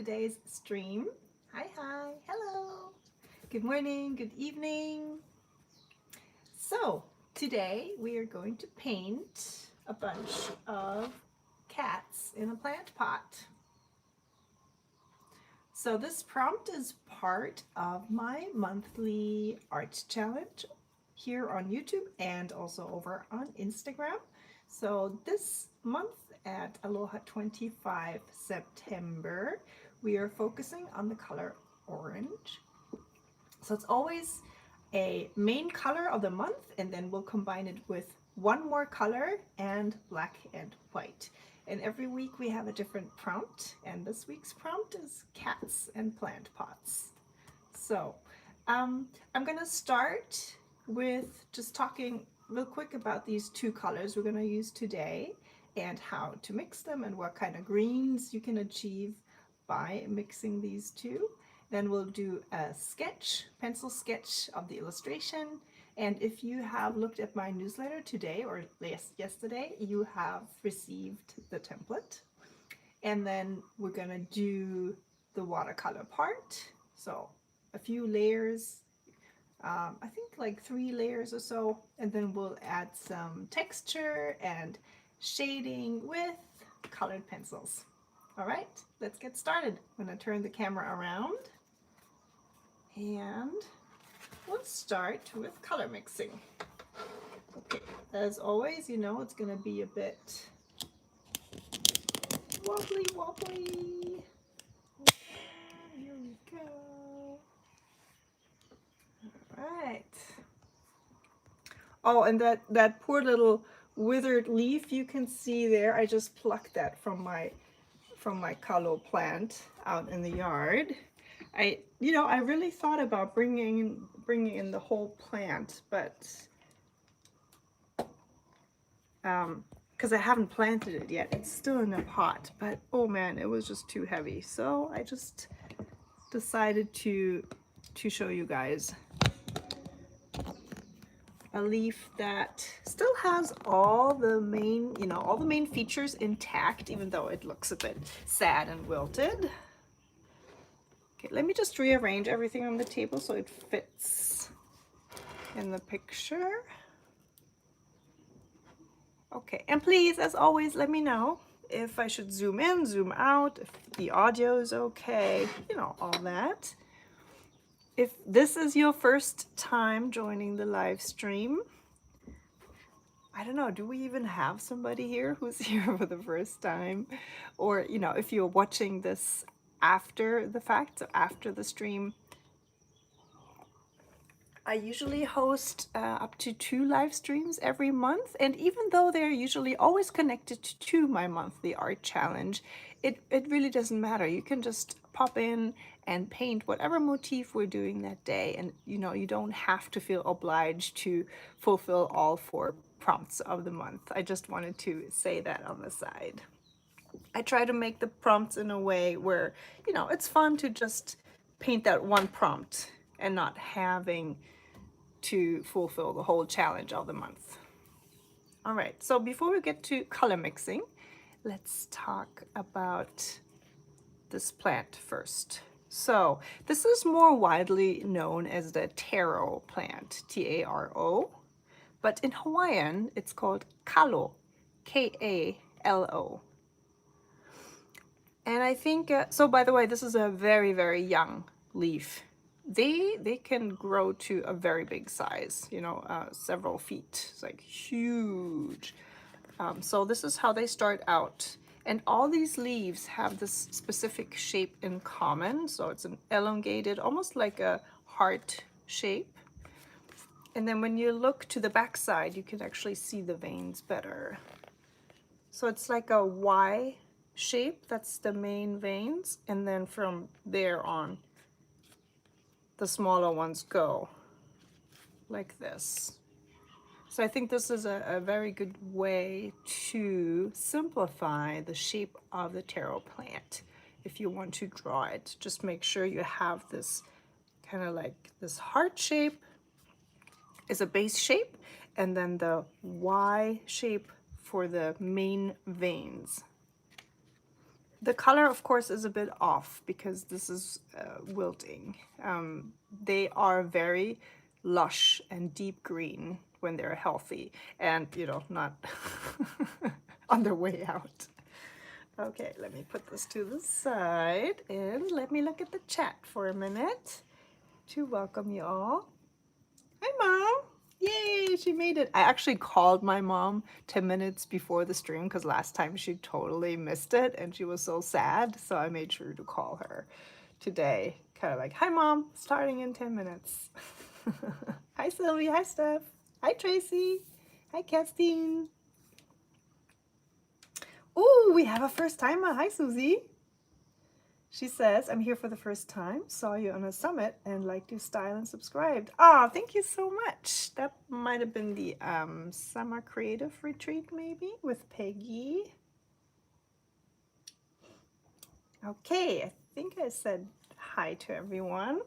today's stream. Hi, hello. Good morning, good evening. So, today we are going to paint a bunch of cats in a plant pot. So this prompt is part of my monthly art challenge here on YouTube and also over on Instagram. So this month at Aloha 25 September, we are focusing on the color orange. So it's always a main color of the month, and then we'll combine it with one more color and black and white. And every week we have a different prompt, and this week's prompt is cats and plant pots. So I'm gonna start with just talking real quick about these two colors we're gonna use today and how to mix them and what kind of greens you can achieve by mixing these two. Then we'll do a sketch, pencil sketch of the illustration. And if you have looked at my newsletter today or yesterday, you have received the template. And then we're gonna do the watercolor part. So a few layers, I think like 3 layers or so. And then we'll add some texture and shading with colored pencils. All right, let's get started. I'm gonna turn the camera around. And we'll start with color mixing. Okay, as always, you know it's going to be a bit wobbly. Here we go. All right. Oh, and that poor little withered leaf you can see there, I just plucked that from my kalo plant out in the yard. I really thought about bringing in the whole plant, but because I haven't planted it yet. It's still in a pot, but oh man, it was just too heavy. So I just decided to show you guys a leaf that still has all the main features intact, even though it looks a bit sad and wilted. Okay, let me just rearrange everything on the table so it fits in the picture. Okay, and please, as always, let me know if I should zoom in, zoom out, if the audio is okay, all that. If this is your first time joining the live stream, I don't know, do we even have somebody here who's here for the first time? Or, if you're watching this after the fact, so after the stream, I usually host up to 2 live streams every month, and even though they're usually always connected to my monthly art challenge, it really doesn't matter. You can just pop in and paint whatever motif we're doing that day, and you don't have to feel obliged to fulfill all 4 prompts of the month. I just wanted to say that on the side. I try to make the prompts in a way where, it's fun to just paint that one prompt and not having to fulfill the whole challenge of the month. All right, so before we get to color mixing, let's talk about this plant first. So this is more widely known as the taro plant, T-A-R-O, but in Hawaiian, it's called kalo, K-A-L-O. And I think, so by the way, this is a very, very young leaf. They can grow to a very big size, several feet. It's like huge. So this is how they start out. And all these leaves have this specific shape in common. So it's an elongated, almost like a heart shape. And then when you look to the back side, you can actually see the veins better. So it's like a Y shape, that's the main veins, and then from there on the smaller ones go like this. So I think this is a very good way to simplify the shape of the taro plant. If you want to draw it, just make sure you have this kind of like this heart shape is a base shape, and then the Y shape for the main veins. The color, of course, is a bit off because this is wilting. They are very lush and deep green when they're healthy and, you know, not on their way out. Okay, let me put this to the side and let me look at the chat for a minute to welcome you all. Hi, Mom. Yay, she made it. I actually called my mom 10 minutes before the stream because last time she totally missed it and she was so sad. So I made sure to call her today. Kind of like, hi, Mom, starting in 10 minutes. Hi, Sylvie. Hi, Steph. Hi, Tracy. Hi, Kerstin. Ooh, we have a first timer. Hi, Susie. She says, I'm here for the first time, saw you on a summit and liked your style and subscribed. Ah, thank you so much. That might have been the summer creative retreat maybe with Peggy. Okay, I think I said hi to everyone.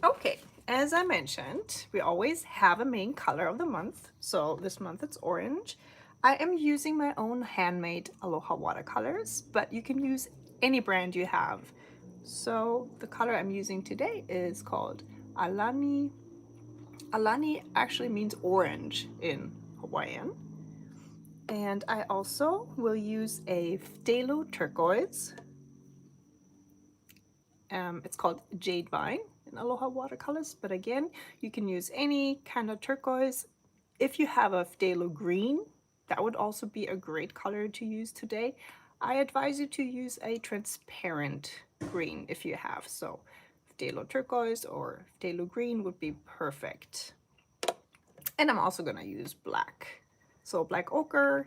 Okay, as I mentioned, we always have a main color of the month. So this month it's orange. I am using my own handmade Aloha watercolors, but you can use any brand you have. So the color I'm using today is called Alani. Alani actually means orange in Hawaiian. And I also will use a phtalo turquoise. It's called Jade Vine in Aloha Watercolors, but again, you can use any kind of turquoise. If you have a phthalo green, that would also be a great color to use today. I advise you to use a transparent green if you have, so phthalo turquoise or phthalo green would be perfect. And I'm also gonna use black. So black ochre,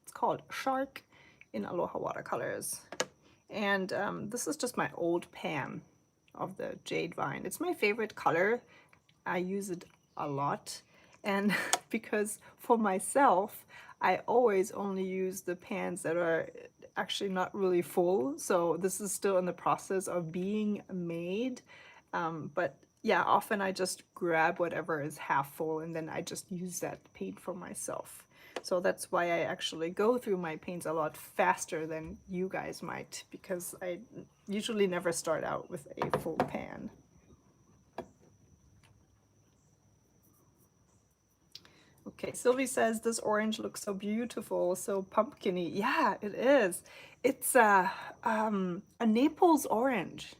it's called Shark in Aloha Watercolors. And this is just my old pan of the Jade Vine. It's my favorite color. I use it a lot. And because for myself, I always only use the pans that are actually not really full. So this is still in the process of being made. But yeah, often I just grab whatever is half full and then I just use that paint for myself. So that's why I actually go through my paints a lot faster than you guys might, because I usually never start out with a full pan. Okay, Sylvie says this orange looks so beautiful, so pumpkiny. Yeah, it is. It's a Naples orange.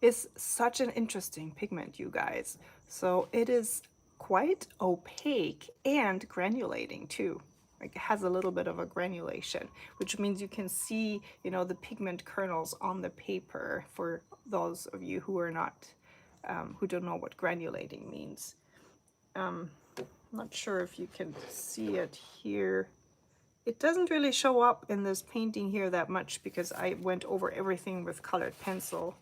It's such an interesting pigment, you guys. So it is quite opaque and granulating too. Like it has a little bit of a granulation, which means you can see, you know, the pigment kernels on the paper for those of you who are not, who don't know what granulating means. I'm not sure if you can see it here. It doesn't really show up in this painting here that much because I went over everything with colored pencil.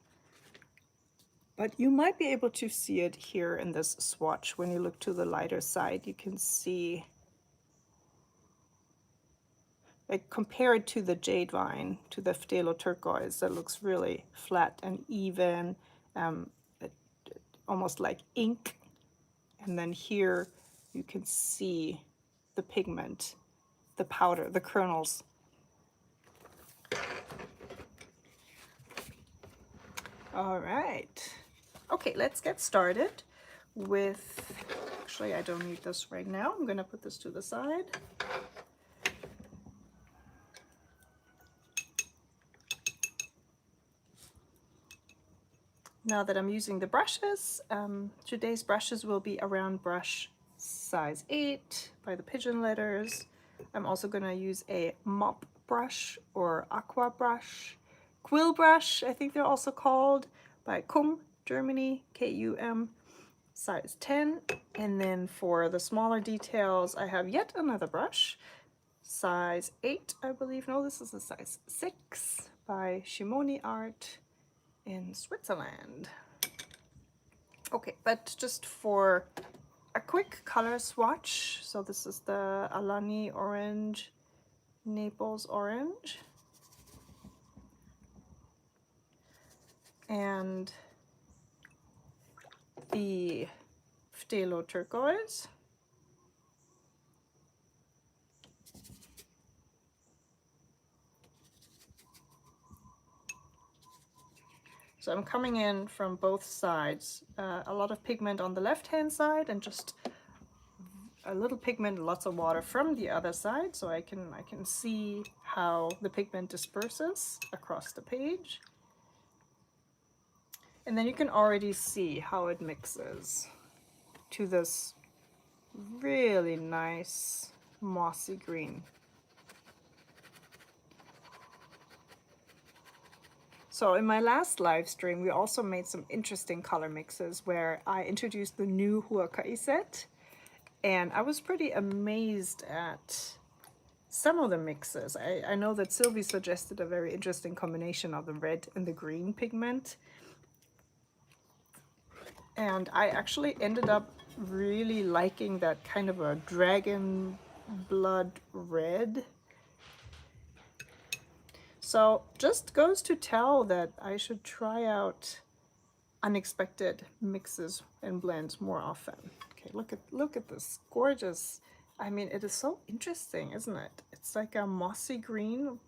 But you might be able to see it here in this swatch. When you look to the lighter side, you can see, like compared to the Jade Vine, to the phthalo turquoise, that looks really flat and even, almost like ink. And then here you can see the pigment, the powder, the kernels. All right. Okay, let's get started with, actually I don't need this right now. I'm gonna put this to the side. Now that I'm using the brushes, today's brushes will be around brush size 8 by the Pigeon Letters. I'm also going to use a mop brush or aqua brush, quill brush, I think they're also called, by Kum, Germany, K-U-M, size 10. And then for the smaller details, I have yet another brush, size 8, I believe. No, this is a size 6 by Shimoni Art in Switzerland. Okay, but just for a quick color swatch, so this is the Alani orange, Naples orange, and the phthalo turquoise, So I'm coming in from both sides, a lot of pigment on the left hand side and just a little pigment, lots of water from the other side, so I can see how the pigment disperses across the page. And then you can already see how it mixes to this really nice mossy green. So in my last live stream, we also made some interesting color mixes where I introduced the new Huakai set, and I was pretty amazed at some of the mixes. I know that Sylvie suggested a very interesting combination of the red and the green pigment, and I actually ended up really liking that kind of a dragon blood red. So just goes to tell that I should try out unexpected mixes and blends more often. Okay, look at this gorgeous. I mean, it is so interesting, isn't it? It's like a mossy green.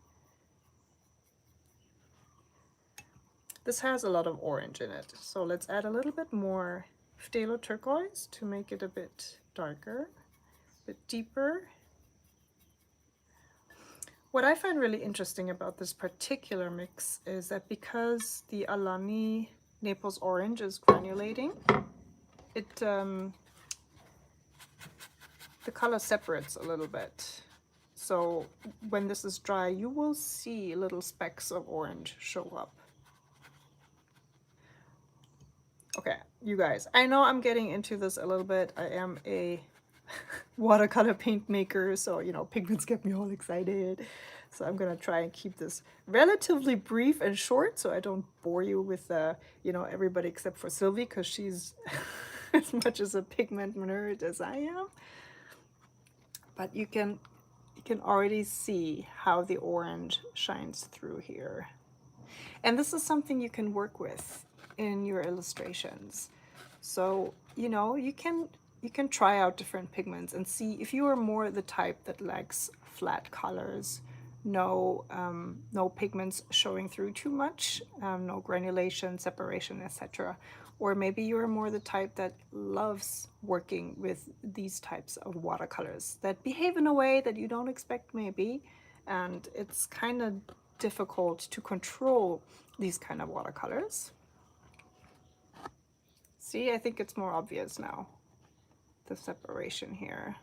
This has a lot of orange in it, so let's add a little bit more phtalo turquoise to make it a bit darker, a bit deeper. What I find really interesting about this particular mix is that because the Alani Naples orange is granulating, it the color separates a little bit. So when this is dry, you will see little specks of orange show up. Okay, you guys, I know I'm getting into this a little bit. I am a watercolor paint maker, so you know, pigments get me all excited. So I'm gonna try and keep this relatively brief and short so I don't bore you with you know, everybody except for Sylvie, because she's as much as a pigment nerd as I am. But you can already see how the orange shines through here. And this is something you can work with in your illustrations. So, you know, you can try out different pigments and see if you are more the type that likes flat colors, no pigments showing through too much, no granulation, separation, etc. Or maybe you're more the type that loves working with these types of watercolors that behave in a way that you don't expect maybe, and it's kind of difficult to control these kind of watercolors. See, I think it's more obvious now, the separation here.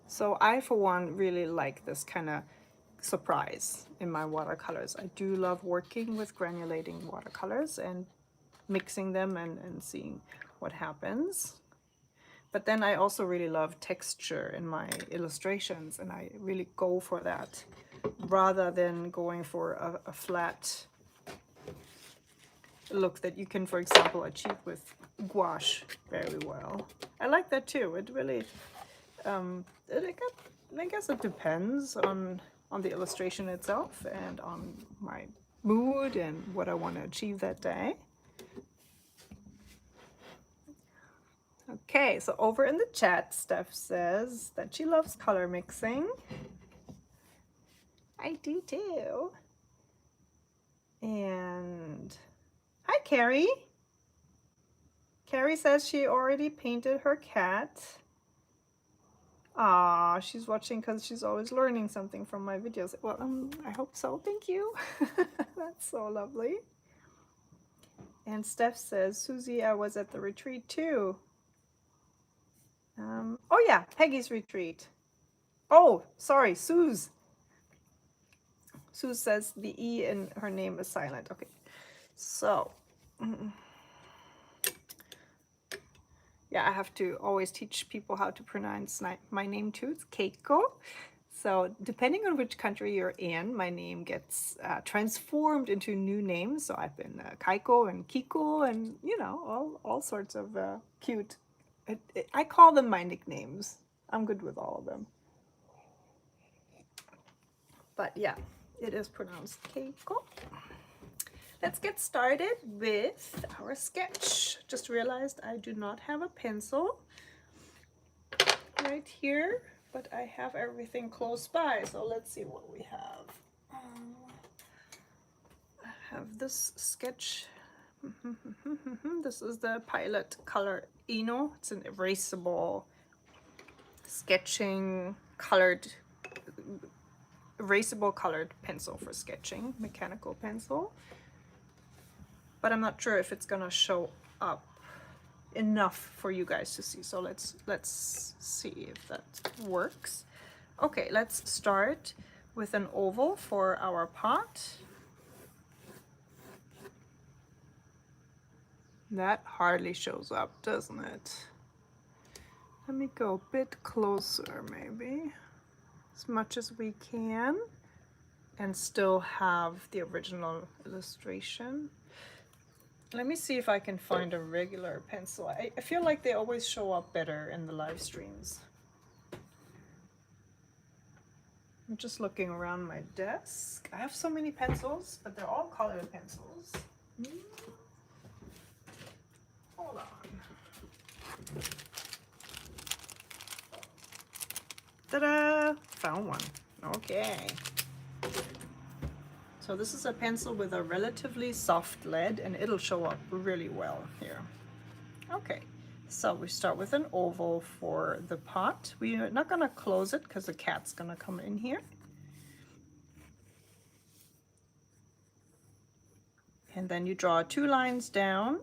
So I, for one, really like this kind of surprise in my watercolors. I do love working with granulating watercolors and mixing them and seeing what happens. But then I also really love texture in my illustrations, and I really go for that rather than going for a flat look that you can, for example, achieve with gouache very well. I like that too. It really, I guess it depends on the illustration itself and on my mood and what I want to achieve that day. Okay, so over in the chat, Steph says that she loves color mixing. I do too. And hi, Carrie. Carrie says she already painted her cat. Ah, she's watching because she's always learning something from my videos. Well, I hope so. Thank you. That's so lovely. And Steph says, Susie, I was at the retreat too. Oh yeah, Peggy's retreat. Oh, sorry, Suze. Suze says the E in her name is silent. Okay, so yeah, I have to always teach people how to pronounce my name too. It's Keiko. So depending on which country you're in, my name gets transformed into new names. So I've been Keiko and Kiko and, you know, all sorts of cute. I call them my nicknames. I'm good with all of them. But yeah, it is pronounced Keiko. Let's get started with our sketch. Just realized I do not have a pencil right here, but I have everything close by. So let's see what we have. I have this sketch. This is the Pilot Color Eno. It's an erasable sketching erasable colored pencil for sketching, mechanical pencil. But I'm not sure if it's gonna show up enough for you guys to see. So let's see if that works. Okay, let's start with an oval for our pot. That hardly shows up, doesn't it? Let me go a bit closer, maybe, as much as we can, and still have the original illustration. Let me see if I can find a regular pencil. I feel like they always show up better in the live streams. I'm just looking around my desk. I have so many pencils, but they're all colored pencils. Hold on. Ta-da! Found one. Okay. So this is a pencil with a relatively soft lead, and it'll show up really well here. Okay, so we start with an oval for the pot. We're not gonna close it because the cat's gonna come in here. And then you draw 2 lines down,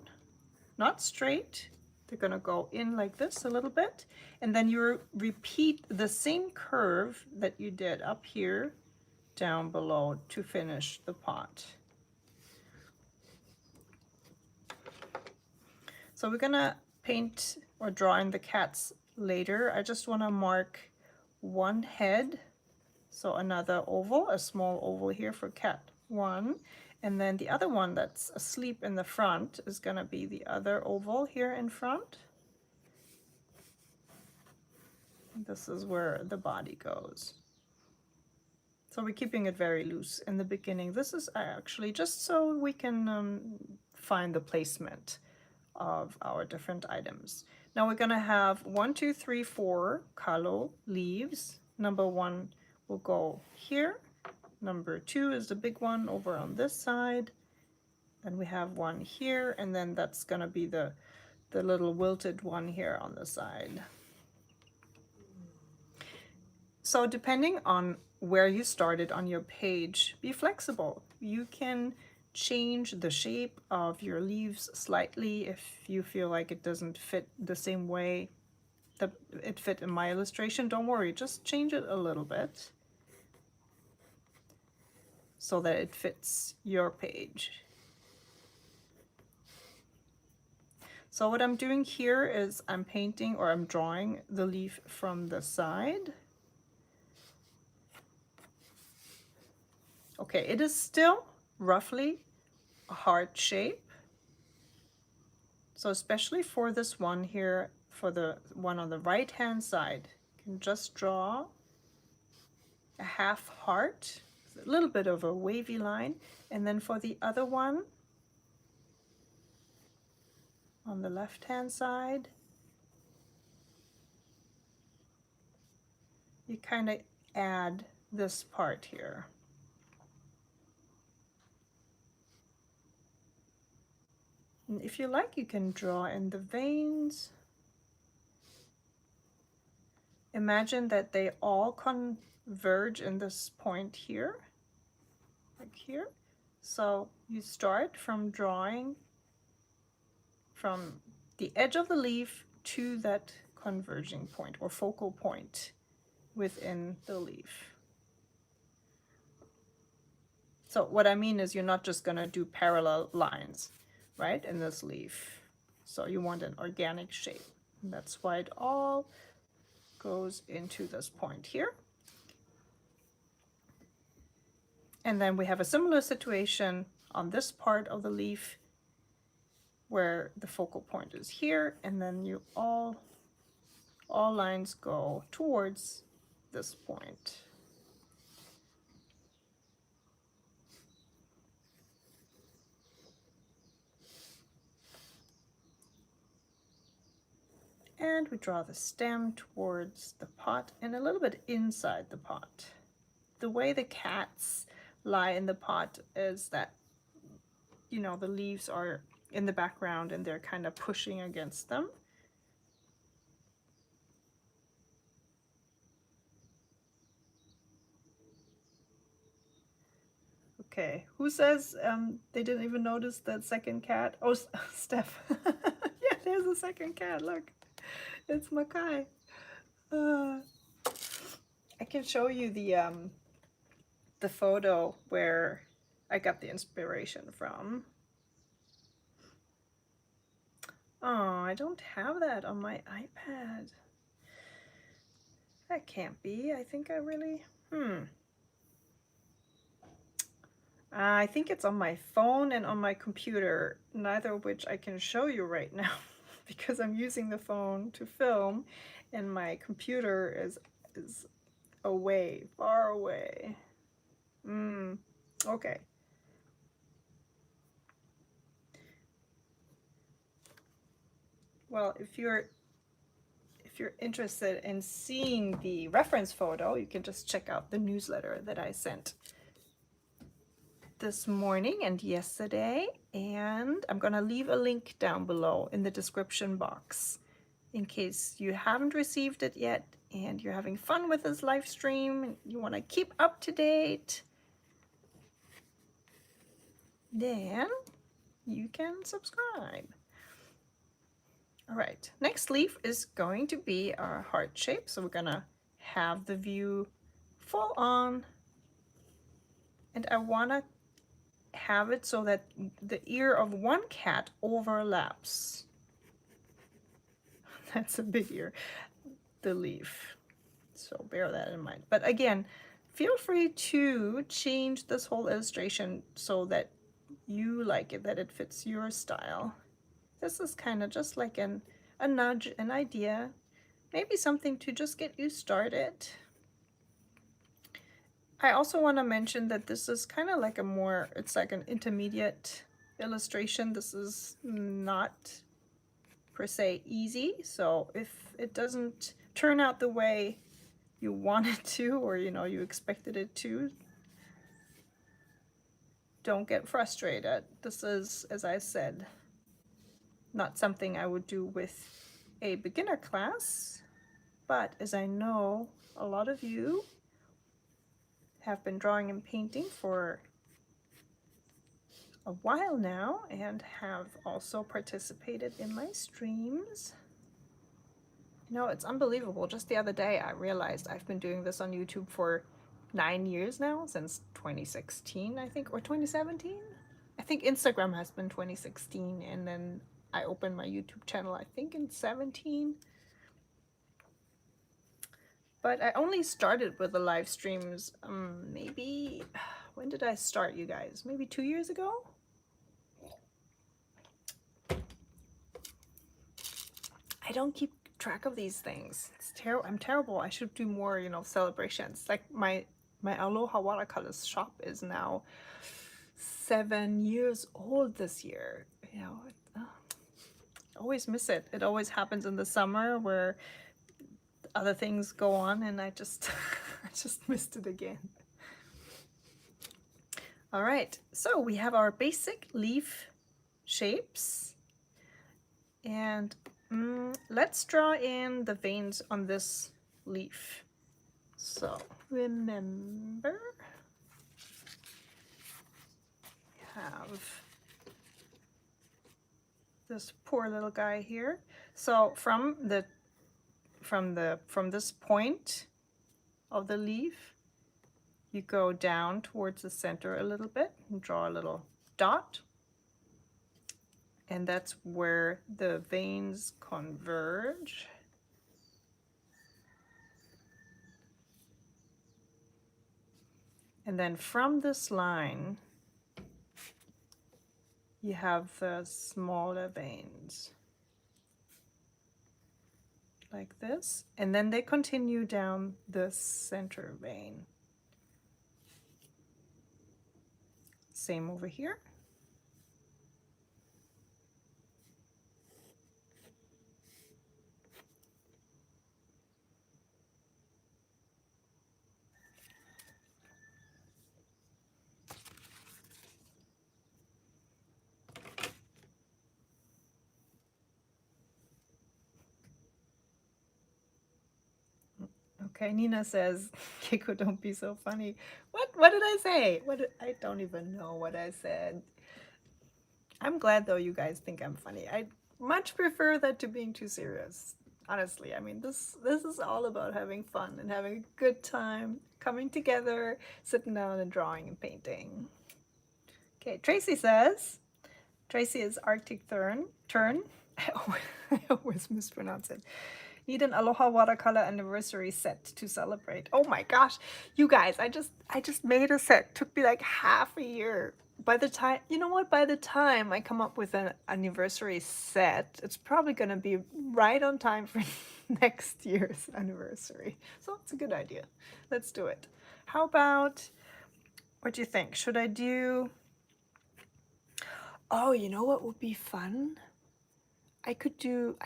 not straight. They're gonna go in like this a little bit. And then you repeat the same curve that you did up here down below to finish the pot. So we're gonna paint or draw in the cats later. I just wanna mark one head. So another oval, a small oval here for cat 1. And then the other one that's asleep in the front is gonna be the other oval here in front. This is where the body goes. So we're keeping it very loose in the beginning. This is actually just so we can find the placement of our different items. Now we're gonna have 1, 2, 3, 4 kalo leaves. Number 1 will go here. Number 2 is the big one over on this side. Then we have one here, and then that's gonna be the little wilted one here on the side. So depending on where you started on your page, be flexible. You can change the shape of your leaves slightly if you feel like it doesn't fit the same way that it fit in my illustration. Don't worry, just change it a little bit so that it fits your page. So what I'm doing here is I'm painting, or I'm drawing the leaf from the side. Okay, it is still roughly a heart shape. So especially for this one here, for the one on the right hand side, you can just draw a half heart, a little bit of a wavy line. And then for the other one on the left hand side, you kind of add this part here. And if you like, you can draw in the veins. Imagine that they all converge in this point here, like here. So you start from drawing from the edge of the leaf to that converging point or focal point within the leaf. So what I mean is you're not just gonna do parallel lines, right, in this leaf. So you want an organic shape. And that's why it all goes into this point here. And then we have a similar situation on this part of the leaf where the focal point is here, and then you all lines go towards this point. And we draw the stem towards the pot and a little bit inside the pot. The way the cats lie in the pot is that you know, the leaves are in the background and they're kind of pushing against them. Okay, who says they didn't even notice that second cat? Oh, Steph. Yeah, there's a second cat. Look, it's Makai. I can show you the photo where I got the inspiration from. Oh, I don't have that on my iPad. That can't be. I think I really... I think it's on my phone and on my computer, neither of which I can show you right now because I'm using the phone to film and my computer is away, far away. Okay. Well, if you're interested in seeing the reference photo, you can just check out the newsletter that I sent this morning and yesterday, and I'm gonna leave a link down below in the description box in case you haven't received it yet and you're having fun with this live stream and you want to keep up to date, then you can subscribe. All right, next leaf is going to be our heart shape, so we're gonna have the view full on, and I want to have it so that the ear of one cat overlaps. That's a big ear, the leaf, so bear that in mind. But again, feel free to change this whole illustration so that you like it, that it fits your style. This is kind of just like a nudge, an idea, maybe something to just get you started. I also want to mention that this is kind of like it's like an intermediate illustration. This is not per se easy, so if it doesn't turn out the way you want it to, or you know, you expected it to, don't get frustrated. This is, as I said, not something I would do with a beginner class, but as I know a lot of you have been drawing and painting for a while now and have also participated in my streams. You know, it's unbelievable. Just the other day I realized I've been doing this on YouTube for 9 years now, since 2016 I think, or 2017. I think Instagram has been 2016, and then I opened my YouTube channel, I think in 17. But I only started with the live streams, maybe, when did I start, you guys? Maybe 2 years ago? I don't keep track of these things. It's I'm terrible. I should do more, you know, celebrations. Like my Aloha Watercolors shop is now 7 years old this year. You know, always miss it. It always happens in the summer where other things go on, and I just I just missed it again. All right, so we have our basic leaf shapes, and let's draw in the veins on this leaf. So remember, we have this poor little guy here. So from this point of the leaf, you go down towards the center a little bit and draw a little dot, and that's where the veins converge. And then from this line, you have the smaller veins, like this, and then they continue down the center vein. Same over here. Okay, Nina says, Keiko, don't be so funny. What did I say? I don't even know what I said. I'm glad though you guys think I'm funny. I much prefer that to being too serious. Honestly, I mean this is all about having fun and having a good time, coming together, sitting down and drawing and painting. Okay, Tracy says, Tracy is Arctic Tern. I always mispronounce it. Need an Aloha watercolor anniversary set to celebrate. Oh my gosh, you guys, I just made a set. Took me like half a year. By the time, you know what, by the time I come up with an anniversary set, it's probably gonna be right on time for next year's anniversary. So it's a good idea. Let's do it. How about, what do you think? Should I do, oh, you know what would be fun? I could do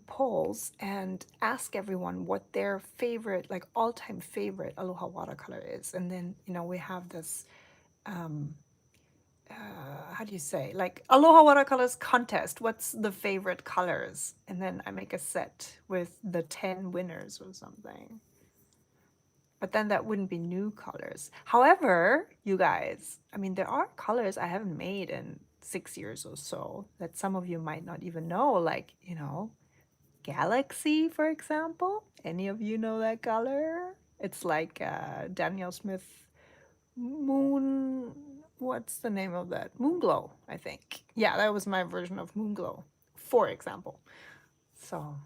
polls and ask everyone what their favorite, like all-time favorite Aloha watercolor is, and then we have this how do you say, like Aloha watercolors contest. What's the favorite colors? And then I make a set with the 10 winners or something. But then that wouldn't be new colors. However, you guys, I mean, there are colors I haven't made in 6 years or so that some of you might not even know, like, Galaxy, for example. Any of you know that color? It's like Daniel Smith Moon. What's the name of that? Moonglow, I think. Yeah, that was my version of Moonglow, for example. So,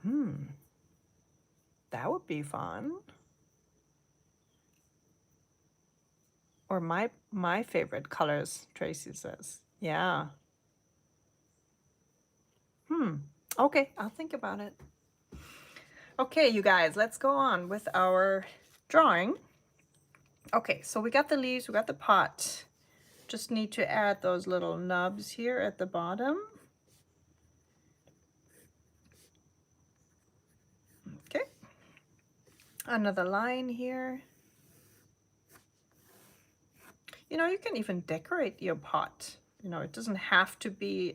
that would be fun. Or my favorite colors, Tracy says. Yeah. Okay, I'll think about it. Okay, you guys, let's go on with our drawing. Okay, so we got the leaves, we got the pot. Just need to add those little nubs here at the bottom. Okay. Another line here. You can even decorate your pot. It doesn't have to be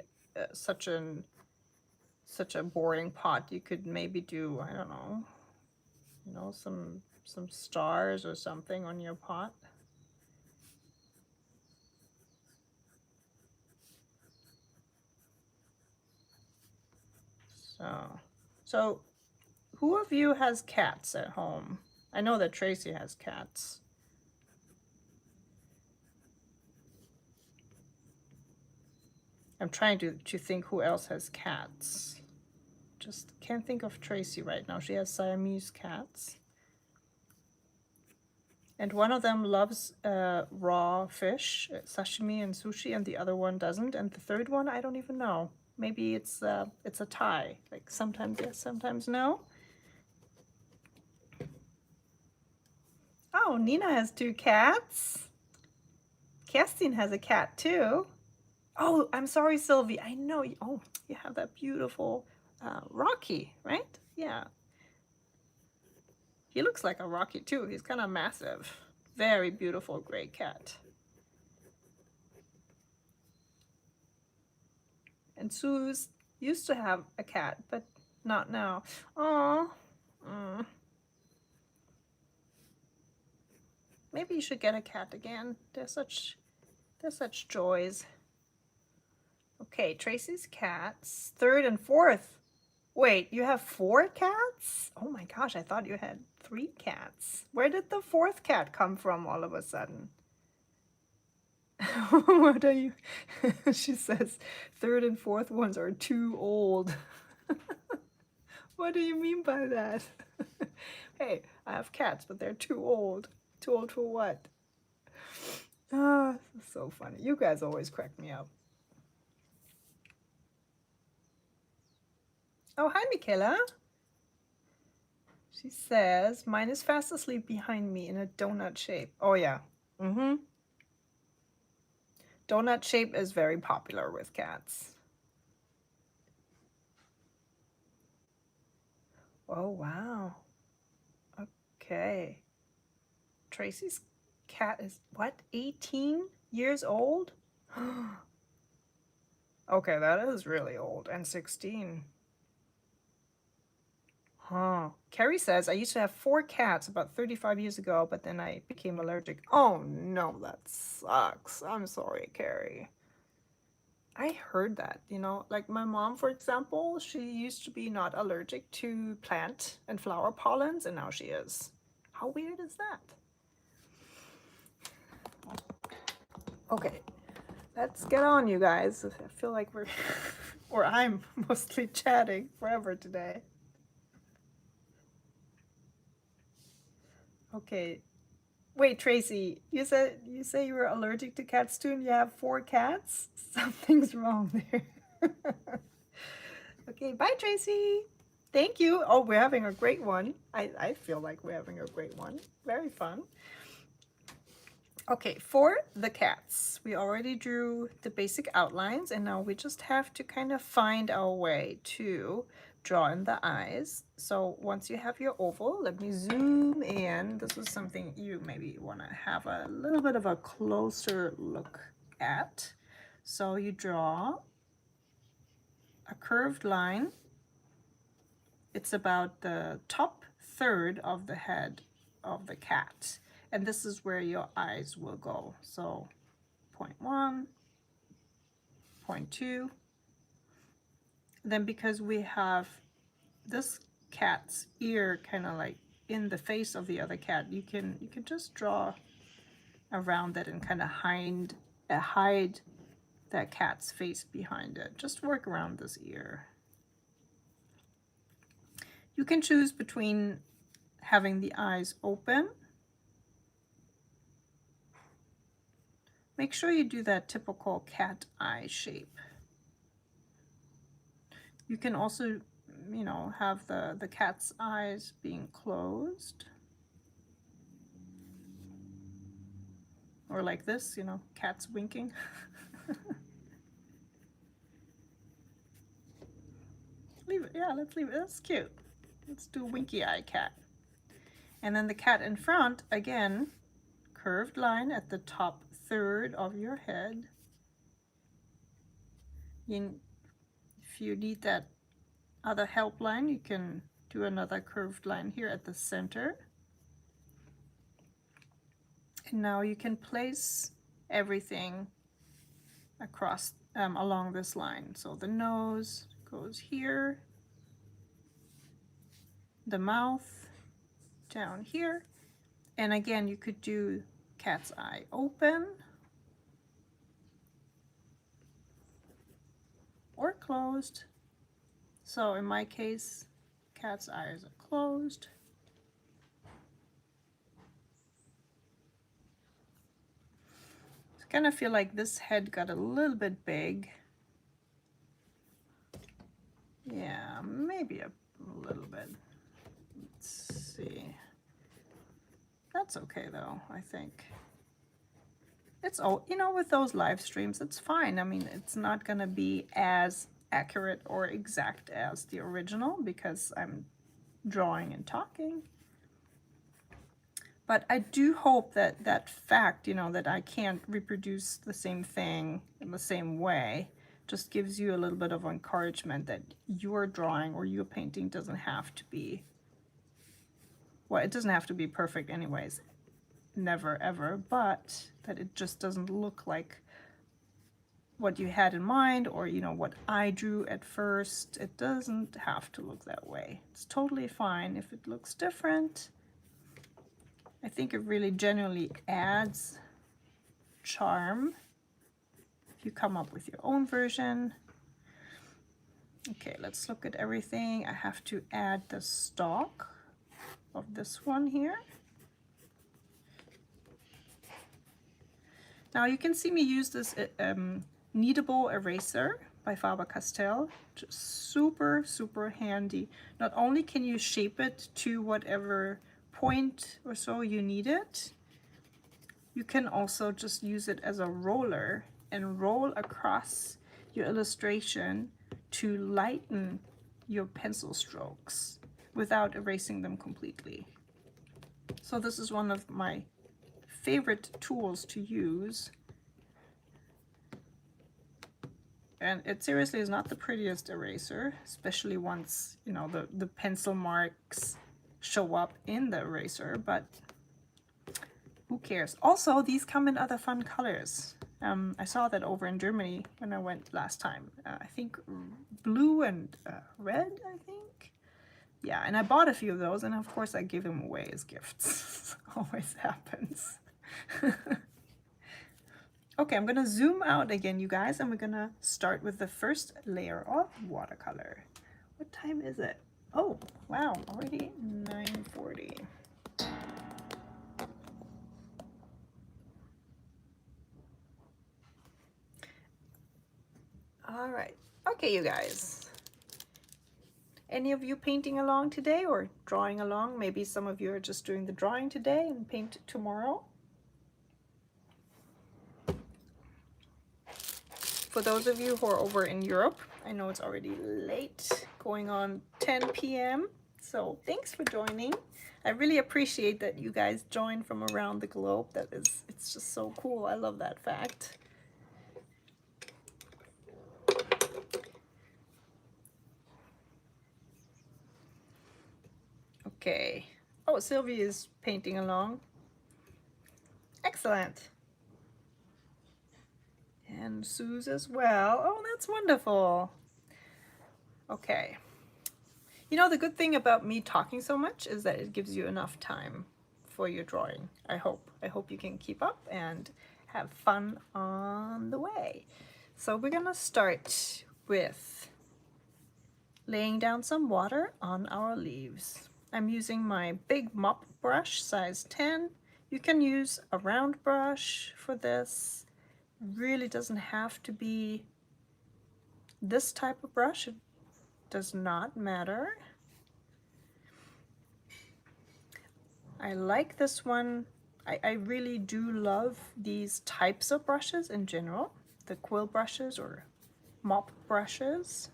such a boring pot. You could maybe do, I don't know, some stars or something on your pot. So who of you has cats at home? I know that Tracy has cats. I'm trying to think who else has cats. Just can't think of Tracy right now. She has Siamese cats. And one of them loves raw fish, sashimi and sushi, and the other one doesn't. And the third one, I don't even know. Maybe it's a tie. Like sometimes yes, sometimes no. Oh, Nina has 2 cats. Kerstin has a cat too. Oh, I'm sorry, Sylvie. I know. Oh, you have that beautiful Rocky, right? Yeah. He looks like a Rocky too. He's kind of massive. Very beautiful gray cat. And Sue's used to have a cat, but not now. Oh. Maybe you should get a cat again. They're such joys. Okay, Tracy's cats. 3rd and 4th. Wait, you have 4 cats? Oh my gosh, I thought you had 3 cats. Where did the 4th cat come from all of a sudden? What are you? She says 3rd and 4th ones are too old. What do you mean by that? Hey, I have cats, but they're too old. Too old for what? Ah, so funny. You guys always crack me up. Oh, hi, Michaela. She says, mine is fast asleep behind me in a donut shape. Oh, yeah. Donut shape is very popular with cats. Oh, wow. Okay. Tracy's cat is, what, 18 years old? Okay, that is really old. And 16. Huh. Carrie says, I used to have 4 cats about 35 years ago, but then I became allergic. Oh no, that sucks. I'm sorry, Carrie. I heard that, you know, like my mom, for example, she used to be not allergic to plant and flower pollens, and now she is. How weird is that? Okay, let's get on, you guys. I feel like we're, or I'm mostly chatting forever today. Okay. Wait, Tracy, you say you were allergic to cats too, and you have 4 cats? Something's wrong there. Okay, bye, Tracy. Thank you. Oh, we're having a great one. I feel like we're having a great one. Very fun. Okay, for the cats, we already drew the basic outlines, and now we just have to kind of find our way to draw in the eyes. So once you have your oval, let me zoom in. This is something you maybe want to have a little bit of a closer look at. So you draw a curved line. It's about the top third of the head of the cat. And this is where your eyes will go. So 0.1, 0.2. Then because we have this cat's ear kind of like in the face of the other cat, you can just draw around that and kind of hide that cat's face behind it. Just work around this ear. You can choose between having the eyes open. Make sure you do that typical cat eye shape. You can also, you know, have the cat's eyes being closed. Or like this, you know, cat's winking. Leave it, yeah, let's leave it, that's cute. Let's do winky eye cat. And then the cat in front, again, curved line at the top third of your head. If you need that other help line, you can do another curved line here at the center. And now you can place everything across along this line. So the nose goes here, the mouth down here, and again you could do cat's eye open or closed. So in my case, cat's eyes are closed. I kind of feel like this head got a little bit big. Yeah, maybe a little bit. Let's see. That's okay though, I think. It's all, you know, with those live streams, it's fine. I mean, it's not gonna be as accurate or exact as the original because I'm drawing and talking. But I do hope that that fact, you know, that I can't reproduce the same thing in the same way, just gives you a little bit of encouragement that your drawing or your painting doesn't have to be, well, it doesn't have to be perfect anyways, never ever, but that it just doesn't look like what you had in mind, or, you know, what I drew at first. It doesn't have to look that way. It's totally fine if it looks different. I think it really genuinely adds charm if you come up with your own version. Okay, let's look at everything. I have to add the stalk of this one here. Now you can see me use this kneadable eraser by Faber-Castell. Just super, super handy. Not only can you shape it to whatever point or so you need it, you can also just use it as a roller and roll across your illustration to lighten your pencil strokes without erasing them completely. So this is one of my favorite tools to use. And it seriously is not the prettiest eraser, especially once, you know, the pencil marks show up in the eraser, but who cares? Also, these come in other fun colors. I saw that over in Germany when I went last time. I think blue and red, I think. Yeah, and I bought a few of those, and of course I gave them away as gifts. Always happens. Okay, I'm gonna zoom out again, you guys, and we're gonna start with the first layer of watercolor. What time is it? Oh, wow, already 9:40. All right, okay, you guys. Any of you painting along today or drawing along? Maybe some of you are just doing the drawing today and paint tomorrow. For those of you who are over in Europe, I know it's already late, going on 10 p.m. So thanks for joining. I really appreciate that you guys join from around the globe. It's just so cool. I love that fact. Okay. Oh, Sylvie is painting along. Excellent. And Sue's as well. Oh, that's wonderful. Okay. You know, the good thing about me talking so much is that it gives you enough time for your drawing. I hope you can keep up and have fun on the way. So we're gonna start with laying down some water on our leaves. I'm using my big mop brush, size 10. You can use a round brush for this. Really doesn't have to be this type of brush. It does not matter. I like this one. I really do love these types of brushes in general, the quill brushes or mop brushes,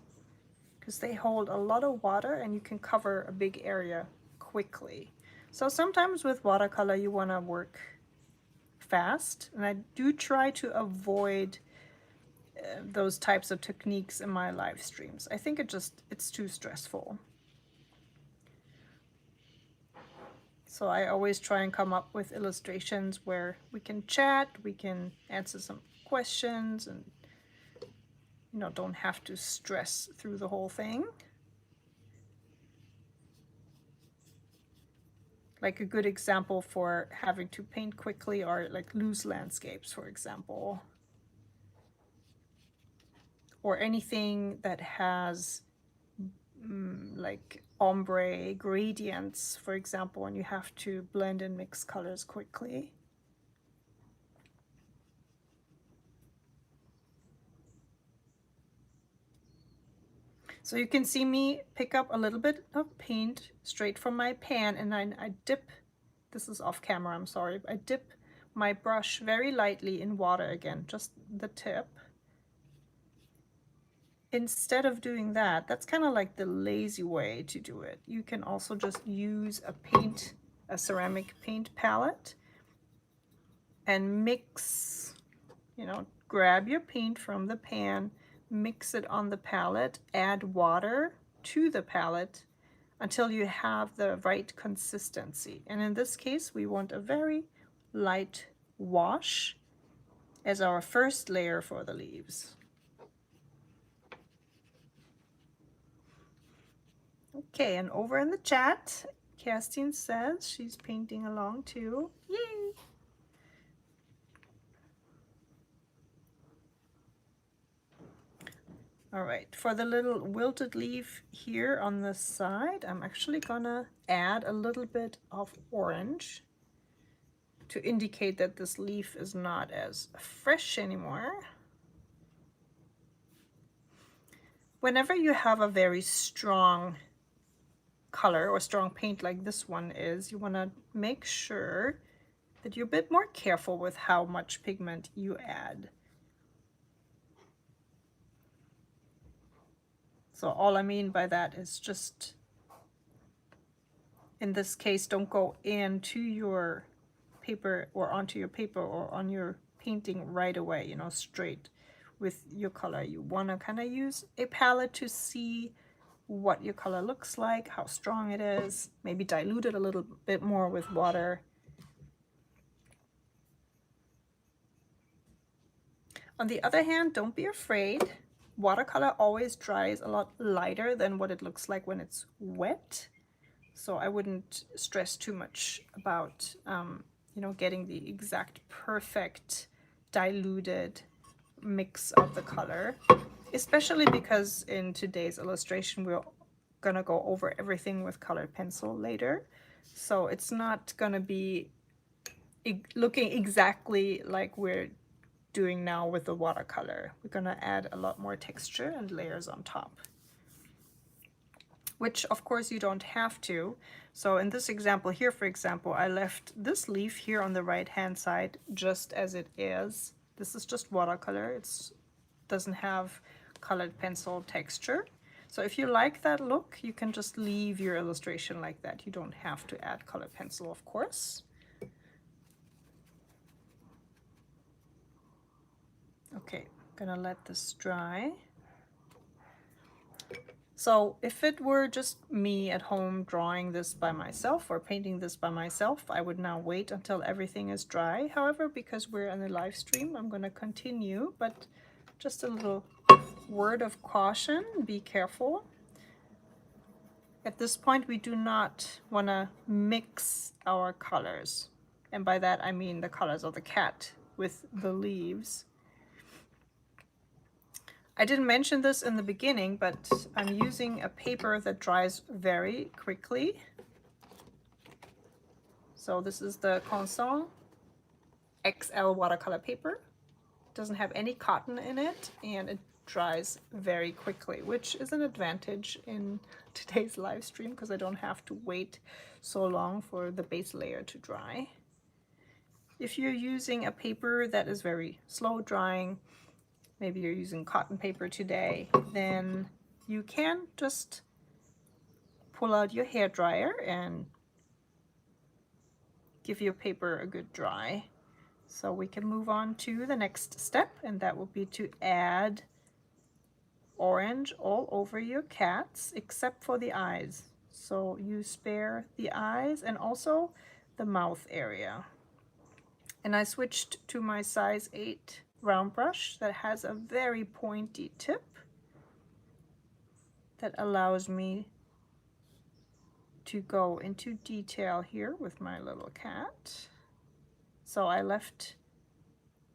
because they hold a lot of water and you can cover a big area quickly. So sometimes with watercolor you want to work fast, and I do try to avoid those types of techniques in my live streams. I think it's too stressful. So I always try and come up with illustrations where we can chat, we can answer some questions, and you know, don't have to stress through the whole thing. Like a good example for having to paint quickly are like loose landscapes, for example. Or anything that has like ombre gradients, for example, and you have to blend and mix colors quickly. So you can see me pick up a little bit of paint straight from my pan, and I dip, this is off camera, I'm sorry, I dip my brush very lightly in water again, just the tip. Instead of doing that, that's kind of like the lazy way to do it. You can also just use a ceramic paint palette and mix, you know, grab your paint from the pan, mix it on the palette, add water to the palette until you have the right consistency. And in this case, we want a very light wash as our first layer for the leaves. Okay, and over in the chat, Kerstin says she's painting along too. Yay! All right, for the little wilted leaf here on the side, I'm actually gonna add a little bit of orange to indicate that this leaf is not as fresh anymore. Whenever you have a very strong color or strong paint like this one is, you wanna make sure that you're a bit more careful with how much pigment you add. So all I mean by that is just, in this case, don't go into your paper or onto your paper or on your painting right away, you know, straight. with your color. You want to kind of use a palette to see what your color looks like, how strong it is, maybe dilute it a little bit more with water. On the other hand, don't be afraid. Watercolor always dries a lot lighter than what it looks like when it's wet. So I wouldn't stress too much about, you know, getting the exact perfect diluted mix of the color, especially because in today's illustration, we're gonna go over everything with colored pencil later. So it's not gonna be looking exactly like we're doing now with the watercolor. We're gonna add a lot more texture and layers on top, which of course you don't have to. So in this example here, for example, I left this leaf here on the right hand side just as it is. This is just watercolor. It doesn't have colored pencil texture. So if you like that look, you can just leave your illustration like that. You don't have to add colored pencil, of course. Okay, I'm gonna let this dry. So if it were just me at home drawing this by myself or painting this by myself, I would now wait until everything is dry. However, because we're on a live stream, I'm gonna continue, but just a little word of caution, be careful. At this point, we do not wanna mix our colors. And by that, I mean the colors of the cat with the leaves. I didn't mention this in the beginning, but I'm using a paper that dries very quickly. So this is the Canson XL watercolor paper. It doesn't have any cotton in it, and it dries very quickly, which is an advantage in today's live stream because I don't have to wait so long for the base layer to dry. If you're using a paper that is very slow drying, maybe you're using cotton paper today, then you can just pull out your hair dryer and give your paper a good dry. So we can move on to the next step, and that will be to add orange all over your cats except for the eyes. So you spare the eyes and also the mouth area. And I switched to my size 8 round brush that has a very pointy tip that allows me to go into detail here with my little cat. So I left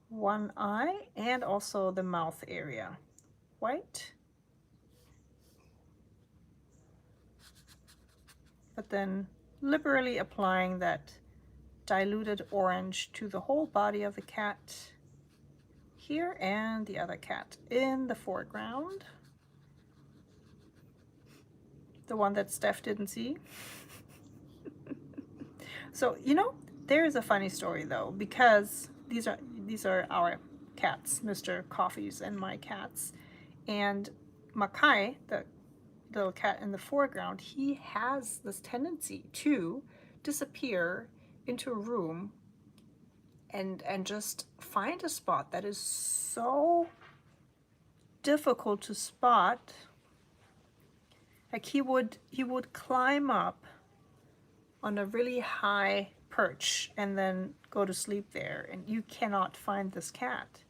one eye and also the mouth area white, but then liberally applying that diluted orange to the whole body of the cat here and the other cat in the foreground. The one that Steph didn't see. So, you know, there is a funny story though, because these are our cats, Mr. Coffee's and my cats. And Makai, the little cat in the foreground, he has this tendency to disappear into a room and just find a spot that is so difficult to spot. Like he would climb up on a really high perch and then go to sleep there, and you cannot find this cat.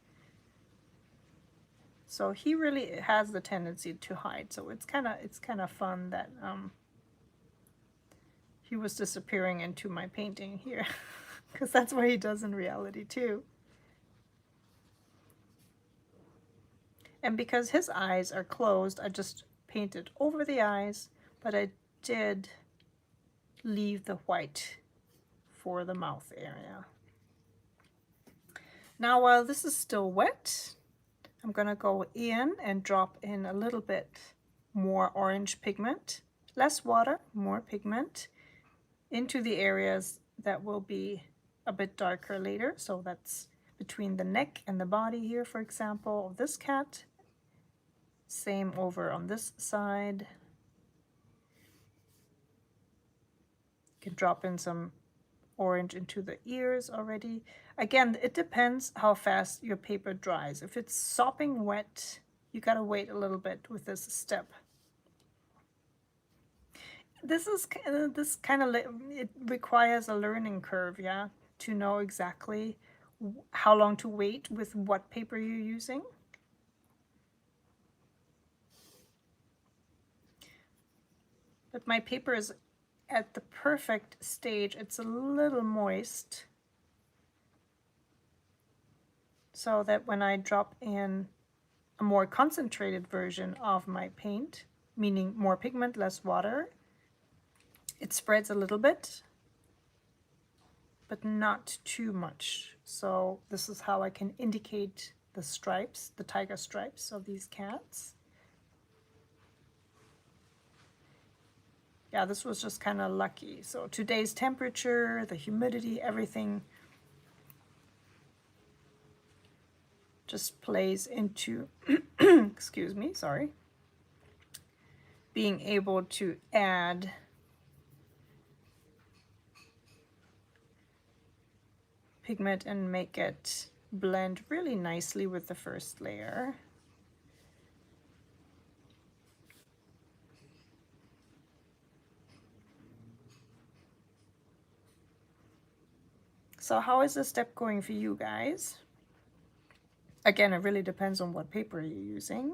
So he really has the tendency to hide. So it's kind of fun that he was disappearing into my painting here, because that's what he does in reality too. And because his eyes are closed, I just painted over the eyes, but I did leave the white for the mouth area. Now, while this is still wet, I'm gonna go in and drop in a little bit more orange pigment, less water, more pigment, into the areas that will be a bit darker later. So that's between the neck and the body here, for example, of this cat. Same over on this side. You can drop in some orange into the ears already. Again, it depends how fast your paper dries. If it's sopping wet, you gotta wait a little bit with this step. This kind of, it requires a learning curve, yeah, to know exactly how long to wait with what paper you're using. But my paper is at the perfect stage. It's a little moist, so that when I drop in a more concentrated version of my paint, meaning more pigment, less water, it spreads a little bit, but not too much. So this is how I can indicate the stripes, the tiger stripes of these cats. Yeah, this was just kind of lucky. So today's temperature, the humidity, everything just plays into, excuse me, sorry, being able to add pigment and make it blend really nicely with the first layer. So how is this step going for you guys? Again, it really depends on what paper you're using.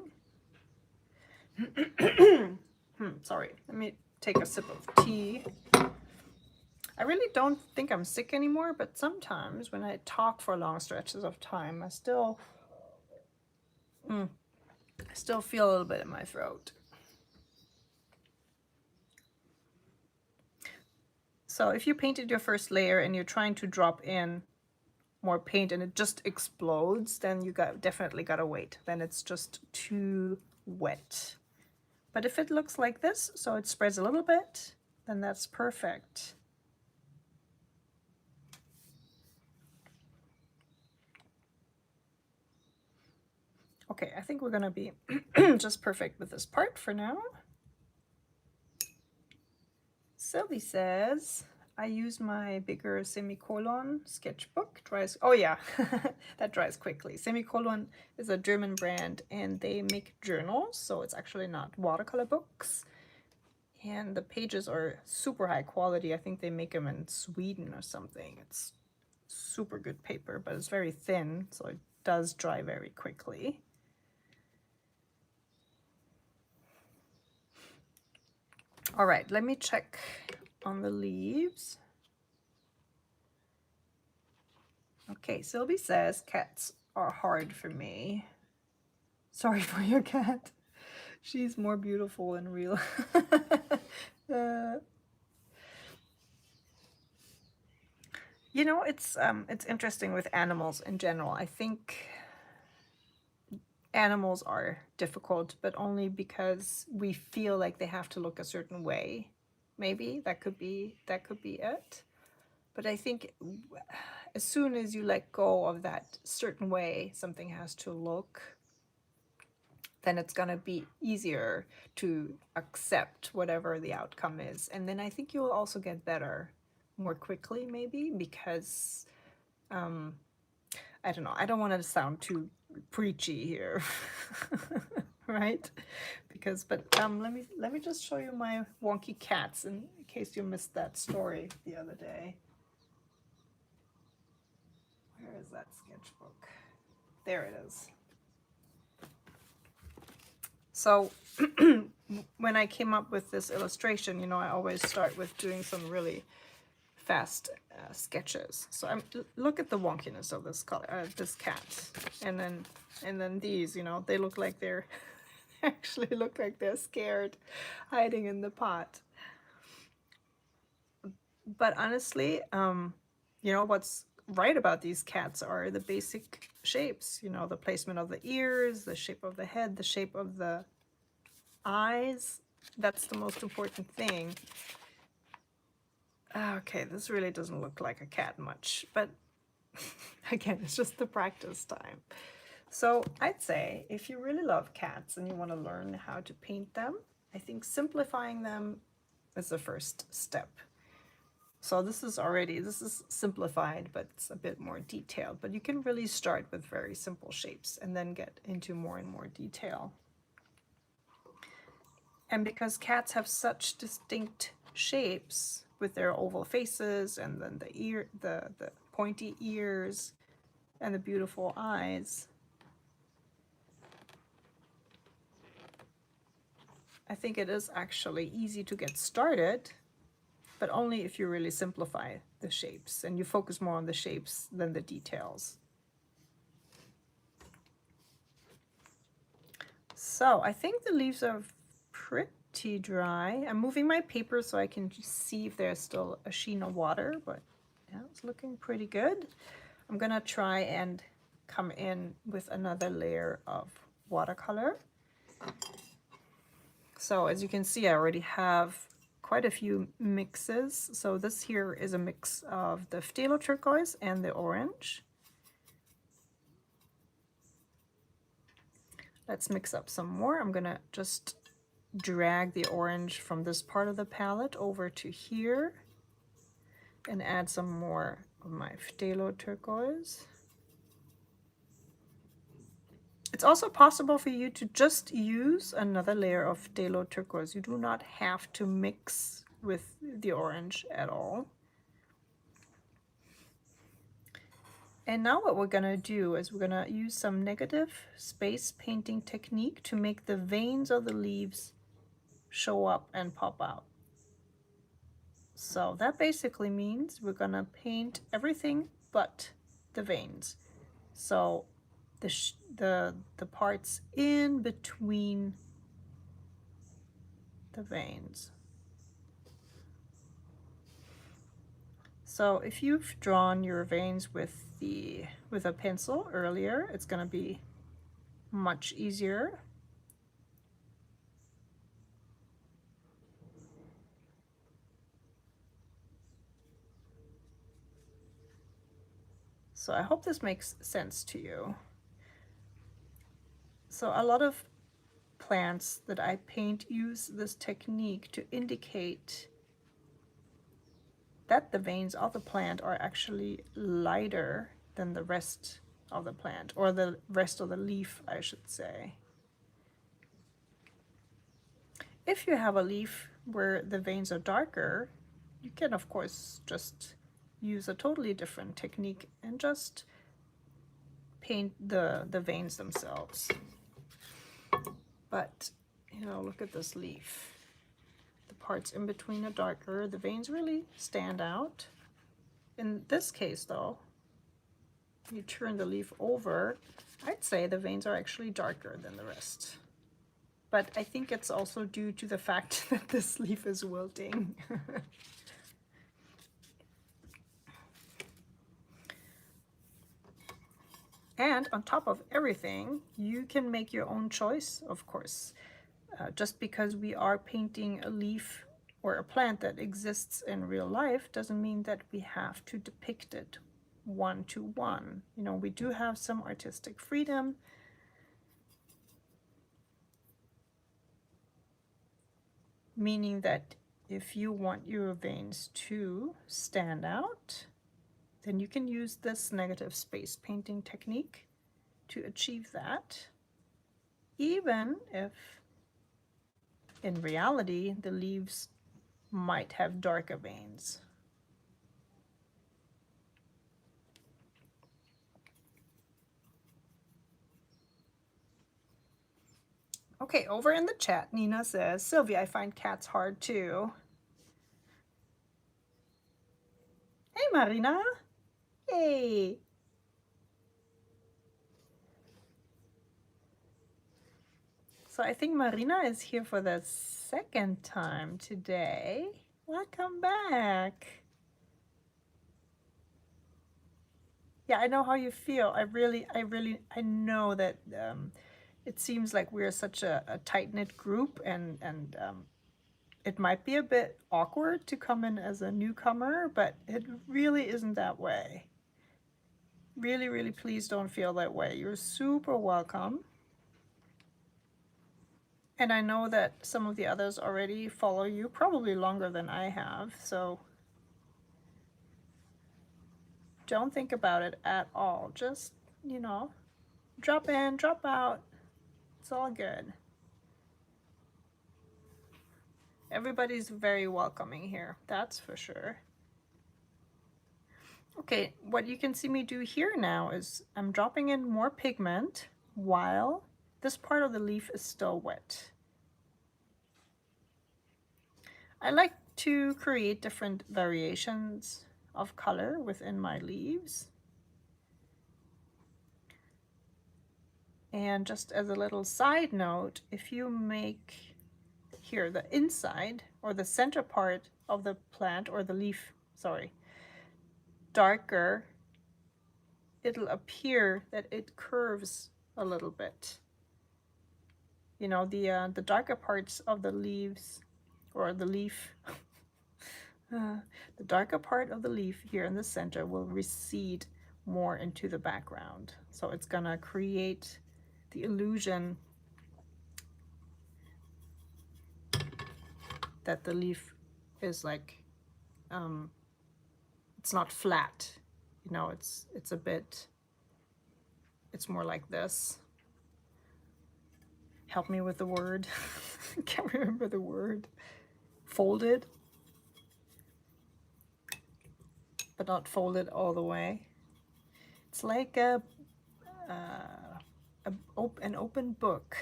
Sorry, let me take a sip of tea. I really don't think I'm sick anymore, but sometimes when I talk for long stretches of time, I still feel a little bit in my throat. So if you painted your first layer and you're trying to drop in more paint and it just explodes, then you definitely gotta wait. Then it's just too wet. But if it looks like this, so it spreads a little bit, then that's perfect. Okay, I think we're gonna be just perfect with this part for now. Sylvie says, I use my bigger semicolon sketchbook. Oh yeah, that dries quickly. Semicolon is a German brand and they make journals, so it's actually not watercolor books. And the pages are super high quality. I think they make them in Sweden or something. It's super good paper, but it's very thin, so it does dry very quickly. All right, let me check on the leaves. Okay, Sylvie says cats are hard for me. Sorry for your cat. She's more beautiful in real. You know, it's interesting with animals in general. I think animals are difficult, but only because we feel like they have to look a certain way. Maybe that could be it. But I think as soon as you let go of that certain way something has to look, then it's going to be easier to accept whatever the outcome is. And then I think you'll also get better more quickly, maybe, because I don't know. I don't want to sound too preachy here, right? Because, but let me just show you my wonky cats in case you missed that story the other day. Where is that sketchbook? There it is. So when I came up with this illustration, you know, I always start with doing some really fast sketches. So look at the wonkiness of this this cat, and then these, you know, they look like they're actually look like they're scared, hiding in the pot. But honestly, you know, what's right about these cats are the basic shapes, you know, the placement of the ears, the shape of the head, the shape of the eyes. That's the most important thing. Okay, this really doesn't look like a cat much, but again, it's just the practice time. So I'd say if you really love cats and you want to learn how to paint them, I think simplifying them is the first step. So this is simplified, but it's a bit more detailed. But you can really start with very simple shapes and then get into more and more detail. And because cats have such distinct shapes with their oval faces and then the pointy ears and the beautiful eyes, I think it is actually easy to get started, but only if you really simplify the shapes and you focus more on the shapes than the details. So I think the leaves are pretty dry. I'm moving my paper so I can see if there's still a sheen of water, but yeah, it's looking pretty good. I'm gonna try and come in with another layer of watercolor. So as you can see, I already have quite a few mixes. So this here is a mix of the phtalo turquoise and the orange. Let's mix up some more. I'm gonna just drag the orange from this part of the palette over to here and add some more of my phtalo turquoise. It's also possible for you to just use another layer of phthalo turquoise. You do not have to mix with the orange at all. And now what we're gonna do is we're gonna use some negative space painting technique to make the veins of the leaves show up and pop out. So that basically means we're gonna paint everything but the veins. So the parts in between the veins. So if you've drawn your veins with a pencil earlier, it's going to be much easier. So I hope this makes sense to you. So a lot of plants that I paint use this technique to indicate that the veins of the plant are actually lighter than the rest of the plant, or the rest of the leaf, I should say. If you have a leaf where the veins are darker, you can of course just use a totally different technique and just paint the veins themselves. But, you know, look at this leaf. The parts in between are darker. The veins really stand out. In this case, though, you turn the leaf over, I'd say the veins are actually darker than the rest. But I think it's also due to the fact that this leaf is wilting. And on top of everything, you can make your own choice, of course. Just because we are painting a leaf or a plant that exists in real life doesn't mean that we have to depict it one-to-one. You know, we do have some artistic freedom. Meaning that if you want your veins to stand out, then you can use this negative space painting technique to achieve that, even if in reality the leaves might have darker veins. Okay, over in the chat, Nina says, Sylvia, I find cats hard too. Hey, Marina. Hey. So I think Marina is here for the second time today. Welcome back. Yeah, I know how you feel. I know that it seems like we're such a tight-knit group, and it might be a bit awkward to come in as a newcomer, but it really isn't that way. Really, really, please don't feel that way. You're super welcome. And I know that some of the others already follow you, probably longer than I have, so Don't think about it at all. Just, you know, drop in, drop out. It's all good. Everybody's very welcoming here, that's for sure. Okay, what you can see me do here now is I'm dropping in more pigment while this part of the leaf is still wet. I like to create different variations of color within my leaves. And just as a little side note, if you make here the inside or the center part of the plant or the leaf, sorry, darker, it'll appear that it curves a little bit. You know, the darker parts of the leaves or the leaf, the darker part of the leaf here in the center will recede more into the background. So it's gonna create the illusion that the leaf is like, it's not flat, you know, it's a bit, it's more like this. Help me with the word. Can't remember the word. Folded, but not folded all the way. It's like an open book,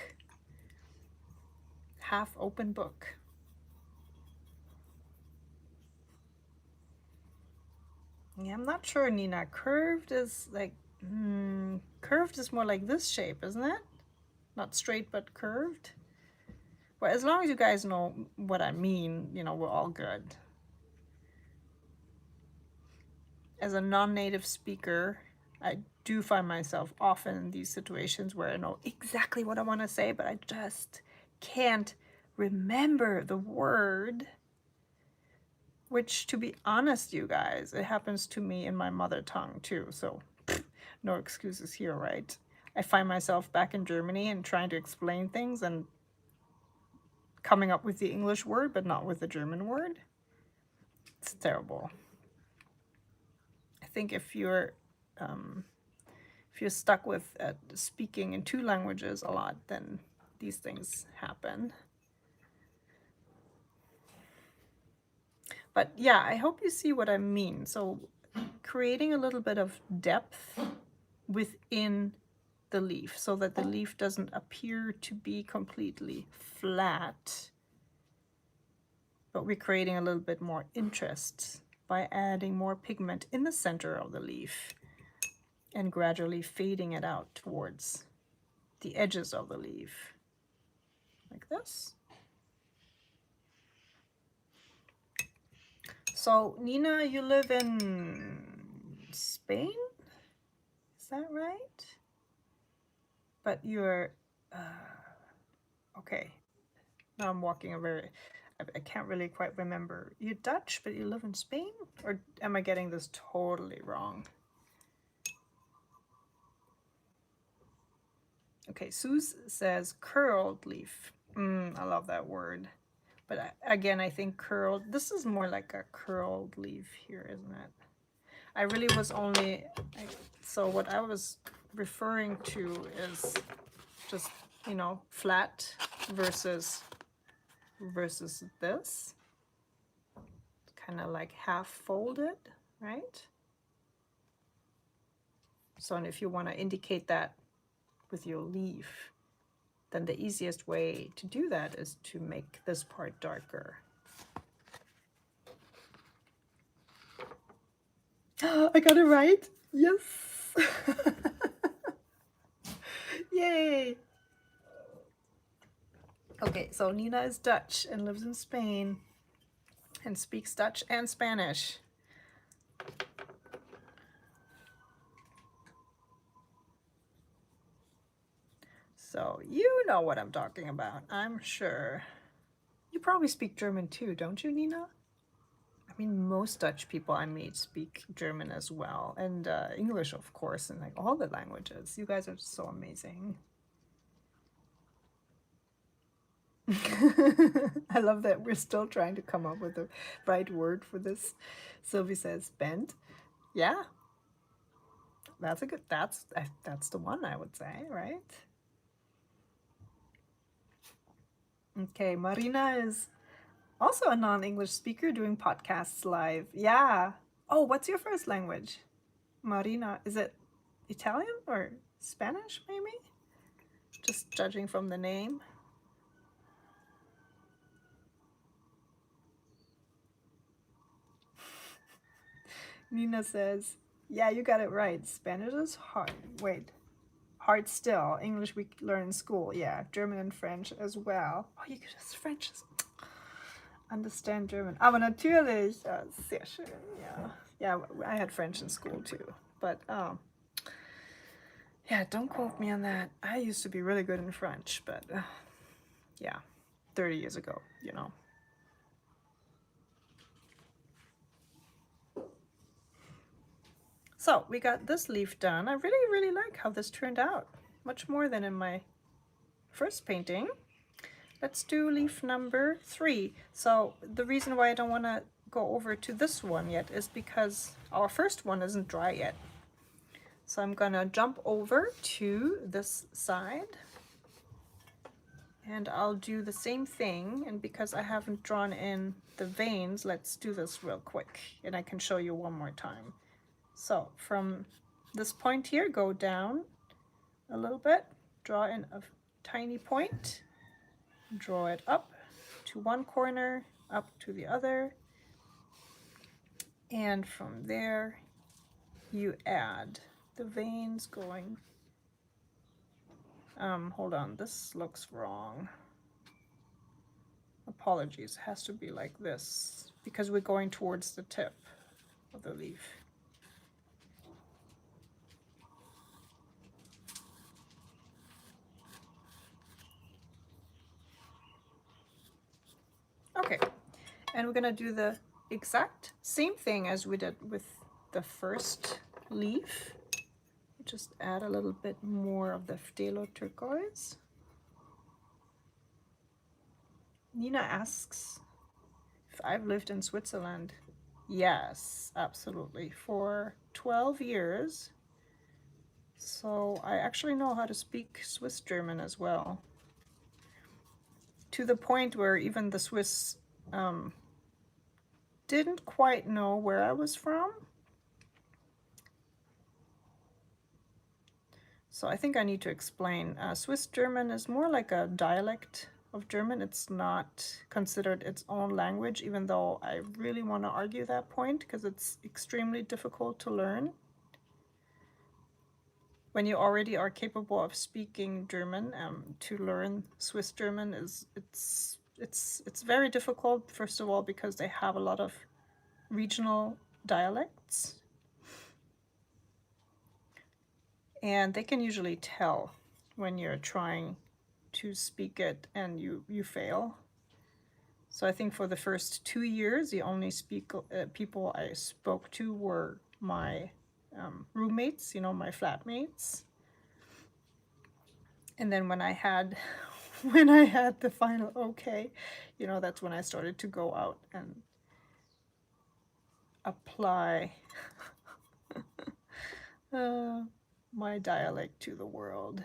half open book. Yeah, I'm not sure, Nina. Curved is like, curved is more like this shape, isn't it? Not straight, but curved. But as long as you guys know what I mean, you know, we're all good. As a non-native speaker, I do find myself often in these situations where I know exactly what I want to say, but I just can't remember the word. Which, to be honest, you guys, it happens to me in my mother tongue too, so no excuses here, right? I find myself back in Germany and trying to explain things and coming up with the English word, but not with the German word. It's terrible. I think if you're stuck with speaking in two languages a lot, then these things happen. But yeah, I hope you see what I mean. So creating a little bit of depth within the leaf so that the leaf doesn't appear to be completely flat, but we're creating a little bit more interest by adding more pigment in the center of the leaf and gradually fading it out towards the edges of the leaf, like this. So, Nina, you live in Spain? Is that right? But you're, okay. Now I'm walking a very, I can't really quite remember. You're Dutch, but you live in Spain? Or am I getting this totally wrong? Okay, Suze says curled leaf. I love that word. But again, I think curled, this is more like a curled leaf here, isn't it? I really was only, so what I was referring to is just, you know, flat versus this. Kind of like half folded, right? So, and if you want to indicate that with your leaf, then the easiest way to do that is to make this part darker. I got it right. Yes. Yay. Okay, so Nina is Dutch and lives in Spain and speaks Dutch and Spanish. So you know what I'm talking about, I'm sure. You probably speak German too, don't you, Nina? I mean, most Dutch people I meet speak German as well, and English, of course, and like all the languages. You guys are so amazing. I love that we're still trying to come up with the right word for this. Sylvie says bent. Yeah, that's a good, that's the one, I would say, right? Okay, Marina is also a non-English speaker doing podcasts live. Yeah. Oh, what's your first language? Marina, is it Italian or Spanish, maybe? Just judging from the name. Nina says, yeah, you got it right. Spanish is hard. Wait, hard still. English we learn in school. Yeah, German and French as well. Oh, you could just French. Understand German. Aber natürlich. Sehr schön. Yeah. Yeah, I had French in school too. But yeah, don't quote me on that. I used to be really good in French, but yeah, 30 years ago, you know. So we got this leaf done. I really, really like how this turned out. Much more than in my first painting. Let's do leaf number 3. So the reason why I don't want to go over to this one yet is because our first one isn't dry yet. So I'm gonna jump over to this side and I'll do the same thing. And because I haven't drawn in the veins, let's do this real quick and I can show you one more time. So from this point here, go down a little bit, draw in a tiny point, draw it up to one corner, up to the other, and from there you add the veins going. Hold on, this looks wrong. Apologies, it has to be like this because we're going towards the tip of the leaf. Okay, and we're gonna do the exact same thing as we did with the first leaf. Just add a little bit more of the phtalo turquoise. Nina asks if I've lived in Switzerland. Yes, absolutely, for 12 years. So I actually know how to speak Swiss German as well. To the point where even the Swiss didn't quite know where I was from. So I think I need to explain. Swiss German is more like a dialect of German. It's not considered its own language, even though I really want to argue that point because it's extremely difficult to learn. When you already are capable of speaking German, to learn Swiss German it's very difficult. First of all, because they have a lot of regional dialects. And they can usually tell when you're trying to speak it and you fail. So I think for the first 2 years, the only people I spoke to were my roommates, you know, my flatmates. And then when I had the final okay, you know, that's when I started to go out and apply my dialect to the world.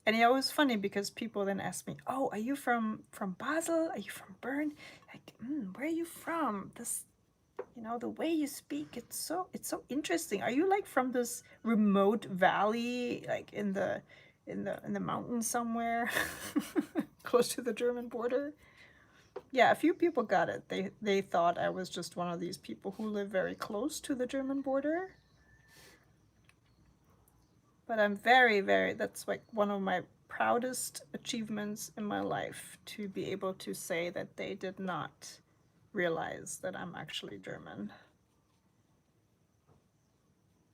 And it was funny because people then ask me, "Oh, are you from Basel? Are you from Bern? Like, where are you from? This, you know, the way you speak, it's so interesting. Are you like from this remote valley, like in the mountains somewhere, close to the German border?" Yeah, a few people got it. They thought I was just one of these people who live very close to the German border. But I'm very, very, that's like one of my proudest achievements in my life, to be able to say that they did not realize that I'm actually German.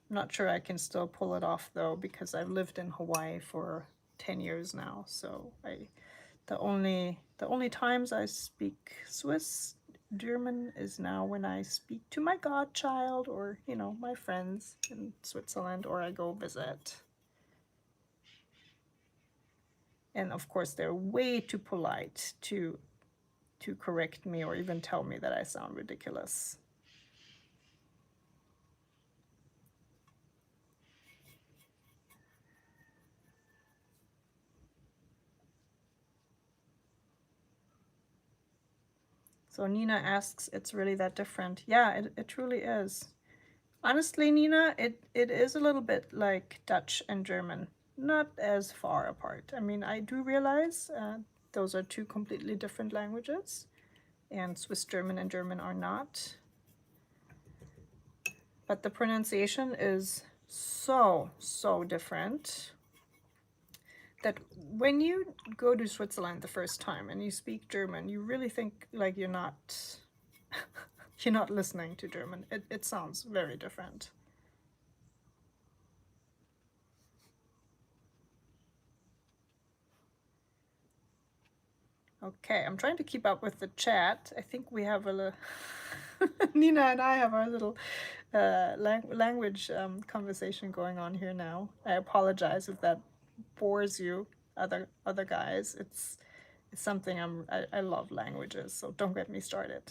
I'm not sure I can still pull it off though, because I've lived in Hawaii for 10 years now. So the only times I speak Swiss German is now when I speak to my godchild or, you know, my friends in Switzerland, or I go visit. And of course, they're way too polite to correct me or even tell me that I sound ridiculous. So Nina asks, it's really that different? Yeah, it truly is. Honestly, Nina, it is a little bit like Dutch and German. Not as far apart. I mean, I do realize those are two completely different languages, and Swiss German and German are not. But the pronunciation is so different that when you go to Switzerland the first time and you speak German, you really think like you're not you're not listening to German. It sounds very different. Okay, I'm trying to keep up with the chat. I think we have a little Nina and I have our little language conversation going on here now. I apologize if that bores you, other guys. It's something I love languages, so don't get me started.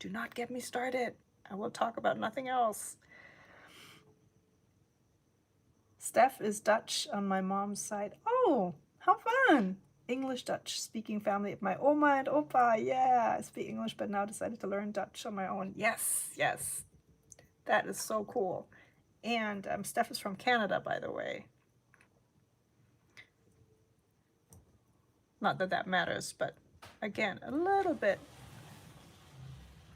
Do not get me started. I will talk about nothing else. Steph is Dutch on my mom's side. Oh, how fun! English Dutch speaking family of my Oma and Opa. Yeah, I speak English but now decided to learn Dutch on my own. Yes, yes. That is so cool. And Steph is from Canada, by the way. Not that that matters, but again, a little bit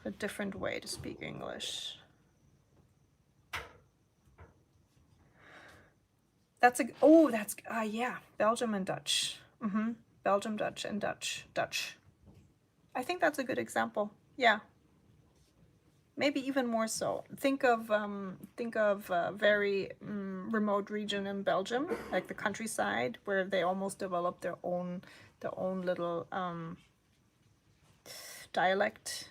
a different way to speak English. That's yeah, Belgium and Dutch. Belgium, Dutch, and Dutch. I think that's a good example. Yeah. Maybe even more so. Think of a very remote region in Belgium, like the countryside, where they almost developed their own little dialect.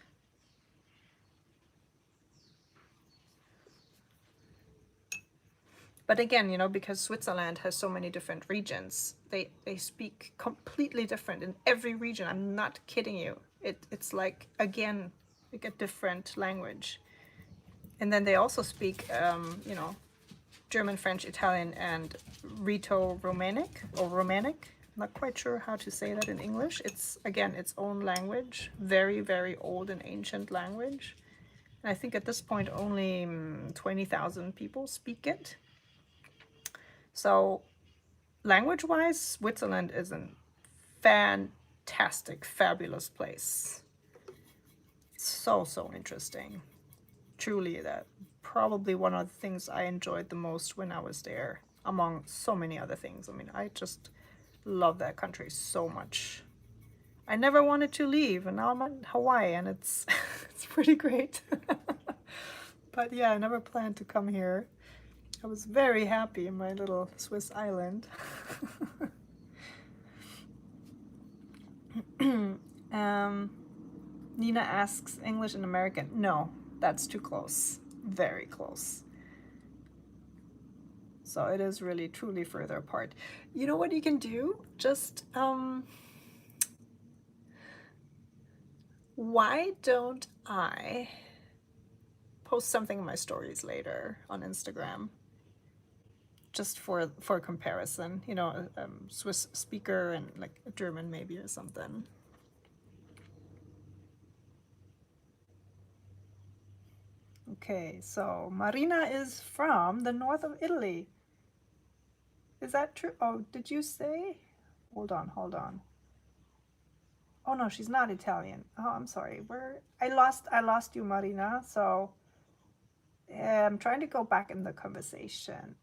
But again, you know, because Switzerland has so many different regions, they speak completely different in every region. I'm not kidding you. It's like, again, like a different language. And then they also speak, you know, German, French, Italian, and Rito-Romanic or Romanic. I'm not quite sure how to say that in English. It's, again, its own language, very, very old and ancient language. And I think at this point only 20,000 people speak it. So language-wise, Switzerland is a fantastic, fabulous place. So interesting. Truly, that probably one of the things I enjoyed the most when I was there, among so many other things. I mean, I just love that country so much. I never wanted to leave, and now I'm in Hawaii, and it's it's pretty great. But yeah, I never planned to come here. I was very happy in my little Swiss island. Nina asks, English and American. No, that's too close. Very close. So it is really, truly further apart. You know what you can do? Just, why don't I post something in my stories later on Instagram? Just for comparison, you know, a Swiss speaker and like a German maybe or something. Okay, so Marina is from the north of Italy. Is that true? Oh, did you say? Hold on. Oh no, she's not Italian. Oh, I'm sorry. I lost you, Marina. So I'm trying to go back in the conversation.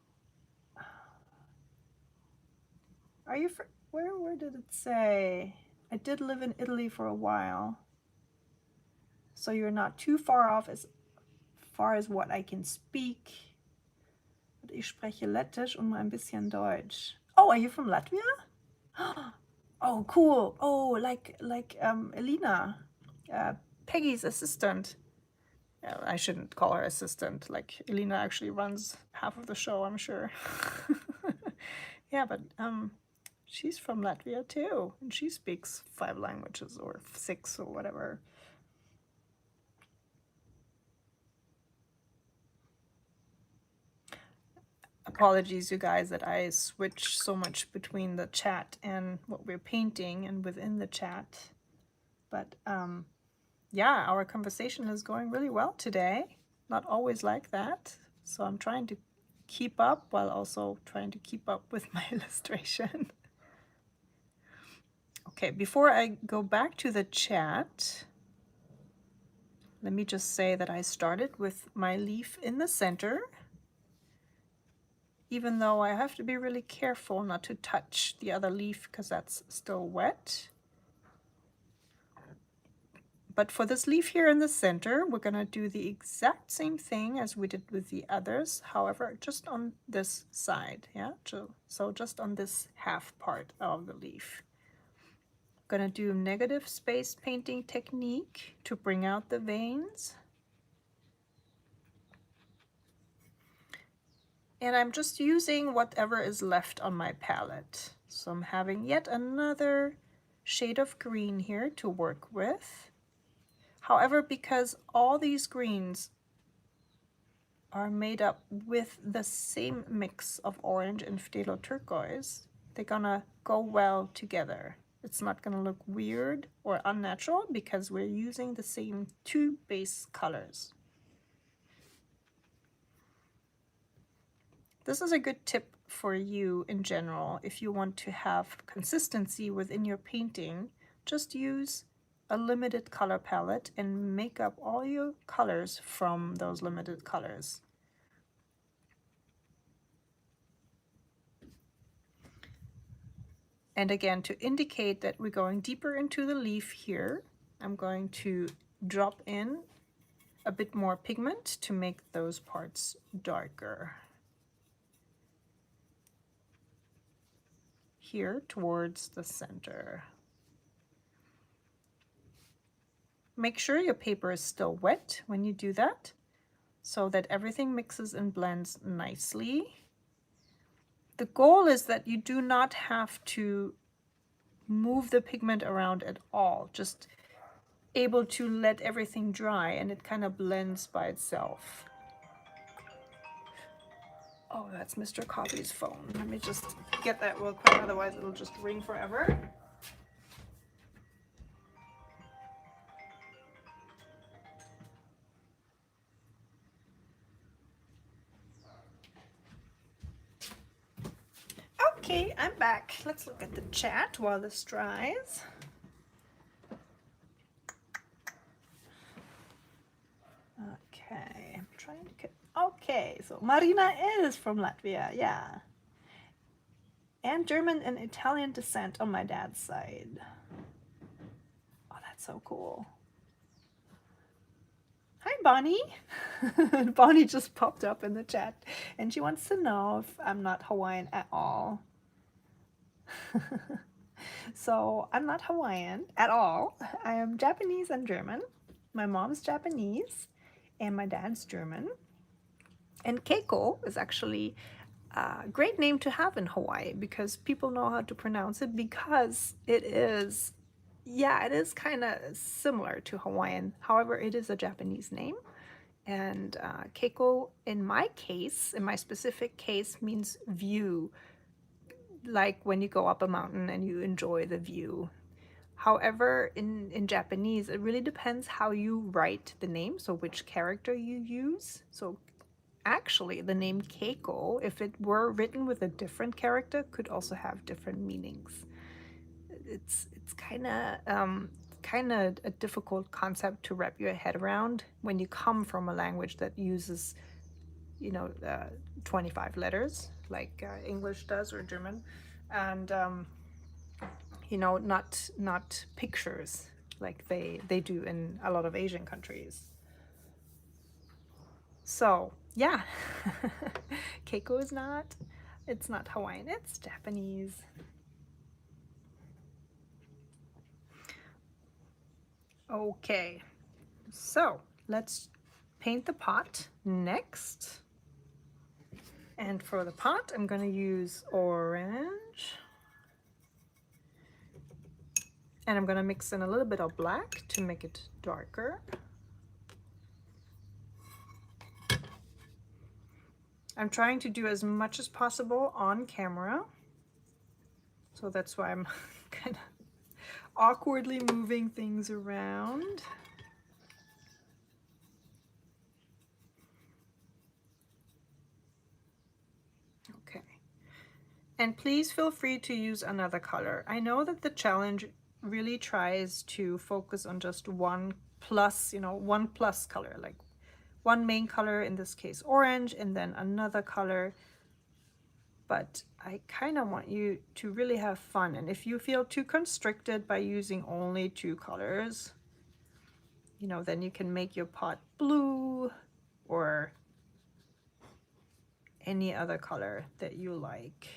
Are you where did it say? I did live in Italy for a while. So you're not too far off as far as what I can speak. But ich spreche Lettisch und ein bisschen Deutsch. Oh, are you from Latvia? Oh, cool. Oh, like Elena, Peggy's assistant. I shouldn't call her assistant. Like, Elena actually runs half of the show, I'm sure. Yeah, but she's from Latvia too, and she speaks 5 languages or 6 or whatever. Apologies, you guys, that I switch so much between the chat and what we're painting and within the chat. But yeah, our conversation is going really well today. Not always like that. So I'm trying to keep up while also trying to keep up with my illustration. Okay, before I go back to the chat, let me just say that I started with my leaf in the center, even though I have to be really careful not to touch the other leaf because that's still wet. But for this leaf here in the center, we're going to do the exact same thing as we did with the others, however, just on this side, yeah? So just on this half part of the leaf. I'm going to do negative space painting technique to bring out the veins. And I'm just using whatever is left on my palette. So I'm having yet another shade of green here to work with. However, because all these greens are made up with the same mix of orange and phtalo turquoise, they're gonna go well together. It's not gonna look weird or unnatural because we're using the same two base colors. This is a good tip for you in general. If you want to have consistency within your painting, just use a limited color palette and make up all your colors from those limited colors. And again, to indicate that we're going deeper into the leaf here, I'm going to drop in a bit more pigment to make those parts darker. Here towards the center. Make sure your paper is still wet when you do that, so that everything mixes and blends nicely. The goal is that you do not have to move the pigment around at all, just able to let everything dry and it kind of blends by itself. Oh, that's Mr. Coffee's phone. Let me just get that real quick, otherwise it'll just ring forever. Okay, I'm back. Let's look at the chat while this dries. Okay, I'm trying to get... Okay, so Marina is from Latvia, yeah. And German and Italian descent on my dad's side. Oh, that's so cool. Hi, Bonnie. Bonnie just popped up in the chat, and she wants to know if I'm not Hawaiian at all. So I'm not Hawaiian at all. I am Japanese and German. My mom's Japanese, and my dad's German. And Keiko is actually a great name to have in Hawaii because people know how to pronounce it, because it is, yeah, it is kind of similar to Hawaiian. However, it is a Japanese name. And Keiko, in my case, in my specific case, means view, like when you go up a mountain and you enjoy the view. However, in Japanese, it really depends how you write the name, so which character you use. So actually, the name Keiko, if it were written with a different character, could also have different meanings. It's kind of a difficult concept to wrap your head around when you come from a language that uses, 25 letters like English does or German, and not pictures like they do in a lot of Asian countries. So yeah, Keiko is it's not Hawaiian, it's Japanese. Okay, so let's paint the pot next. And for the pot, I'm going to use orange. And I'm going to mix in a little bit of black to make it darker. I'm trying to do as much as possible on camera. So that's why I'm kind of awkwardly moving things around. And please feel free to use another color. I know that the challenge really tries to focus on just one plus, you know, one plus color, like one main color, in this case orange, and then another color. But I kind of want you to really have fun. And if you feel too constricted by using only 2 colors, you know, then you can make your pot blue or any other color that you like.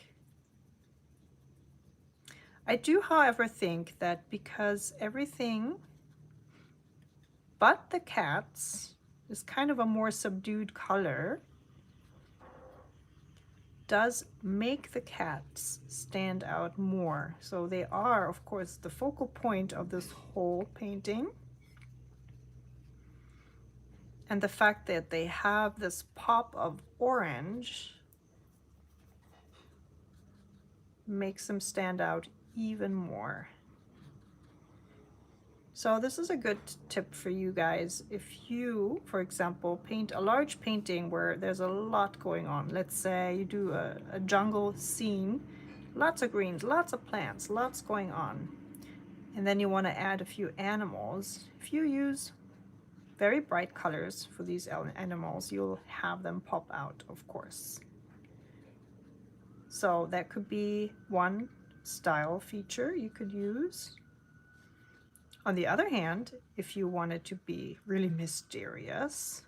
I do, however, think that because everything but the cats is kind of a more subdued color, does make the cats stand out more. So they are, of course, the focal point of this whole painting. And the fact that they have this pop of orange makes them stand out even more. So this is a good tip for you guys. If you, for example, paint a large painting where there's a lot going on, let's say you do a jungle scene, lots of greens, lots of plants, lots going on, and then you want to add a few animals. If you use very bright colors for these animals, you'll have them pop out, of course. So that could be one style feature you could use. On the other hand, if you wanted to be really mysterious,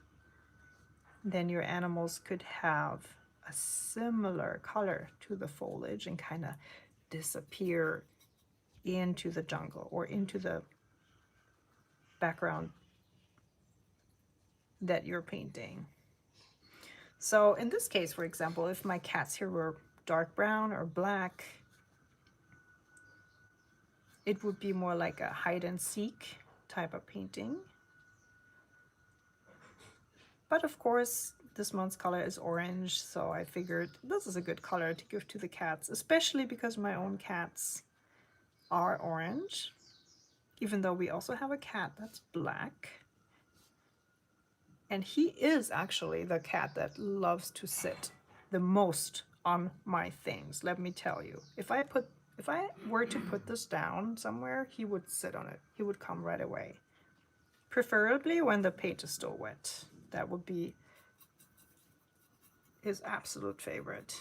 then your animals could have a similar color to the foliage and kind of disappear into the jungle or into the background that you're painting. So in this case, for example, if my cats here were dark brown or black, it would be more like a hide and seek type of painting. But of course, this month's color is orange, so I figured this is a good color to give to the cats, especially because my own cats are orange, even though we also have a cat that's black. And he is actually the cat that loves to sit the most on my things, let me tell you. If I were to put this down somewhere, he would sit on it. He would come right away. Preferably when the paint is still wet. That would be his absolute favorite.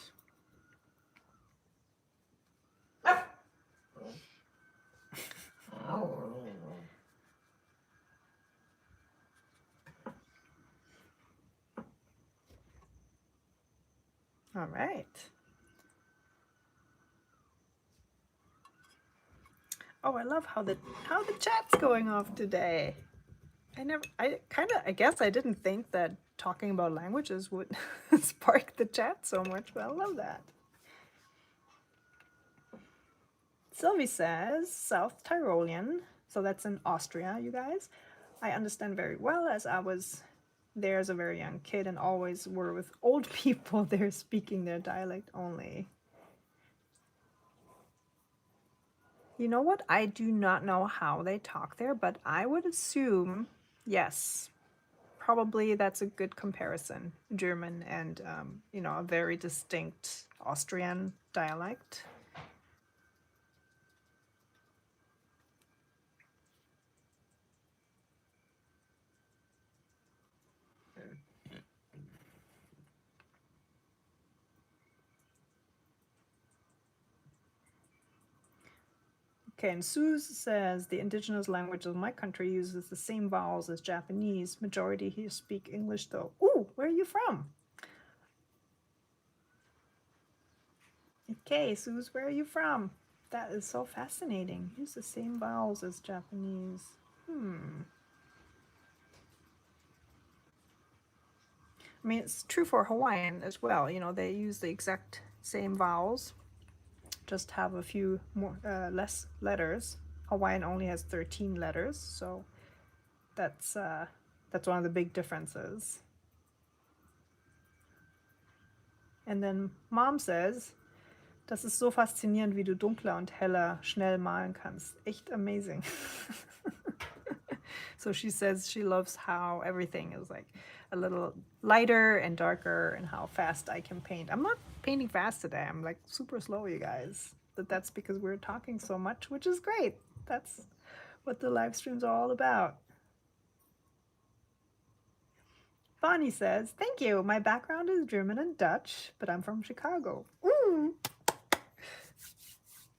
All right. Oh, I love how the chat's going off today. I guess I didn't think that talking about languages would spark the chat so much, but I love that. Sylvie says South Tyrolean, so that's in Austria, you guys. I understand very well, as I was there as a very young kid and always were with old people there speaking their dialect only. You know what? I do not know how they talk there, but I would assume, yes, probably that's a good comparison. German and, you know, a very distinct Austrian dialect. Okay, and Suze says the indigenous language of my country uses the same vowels as Japanese. Majority here speak English though. Ooh, where are you from? Okay, Suze, where are you from? That is so fascinating. Use the same vowels as Japanese. I mean, it's true for Hawaiian as well. You know, they use the exact same vowels, just have a few more less letters. Hawaiian only has 13 letters, so that's one of the big differences. And then Mom says, das ist so faszinierend, wie du dunkler und heller schnell malen kannst. Echt amazing. So she says she loves how everything is like a little lighter and darker and how fast I can paint. I'm not painting fast today. I'm like super slow, you guys. But that's because we're talking so much, which is great. That's what the live streams are all about. Bonnie says, thank you. My background is German and Dutch, but I'm from Chicago. Ooh.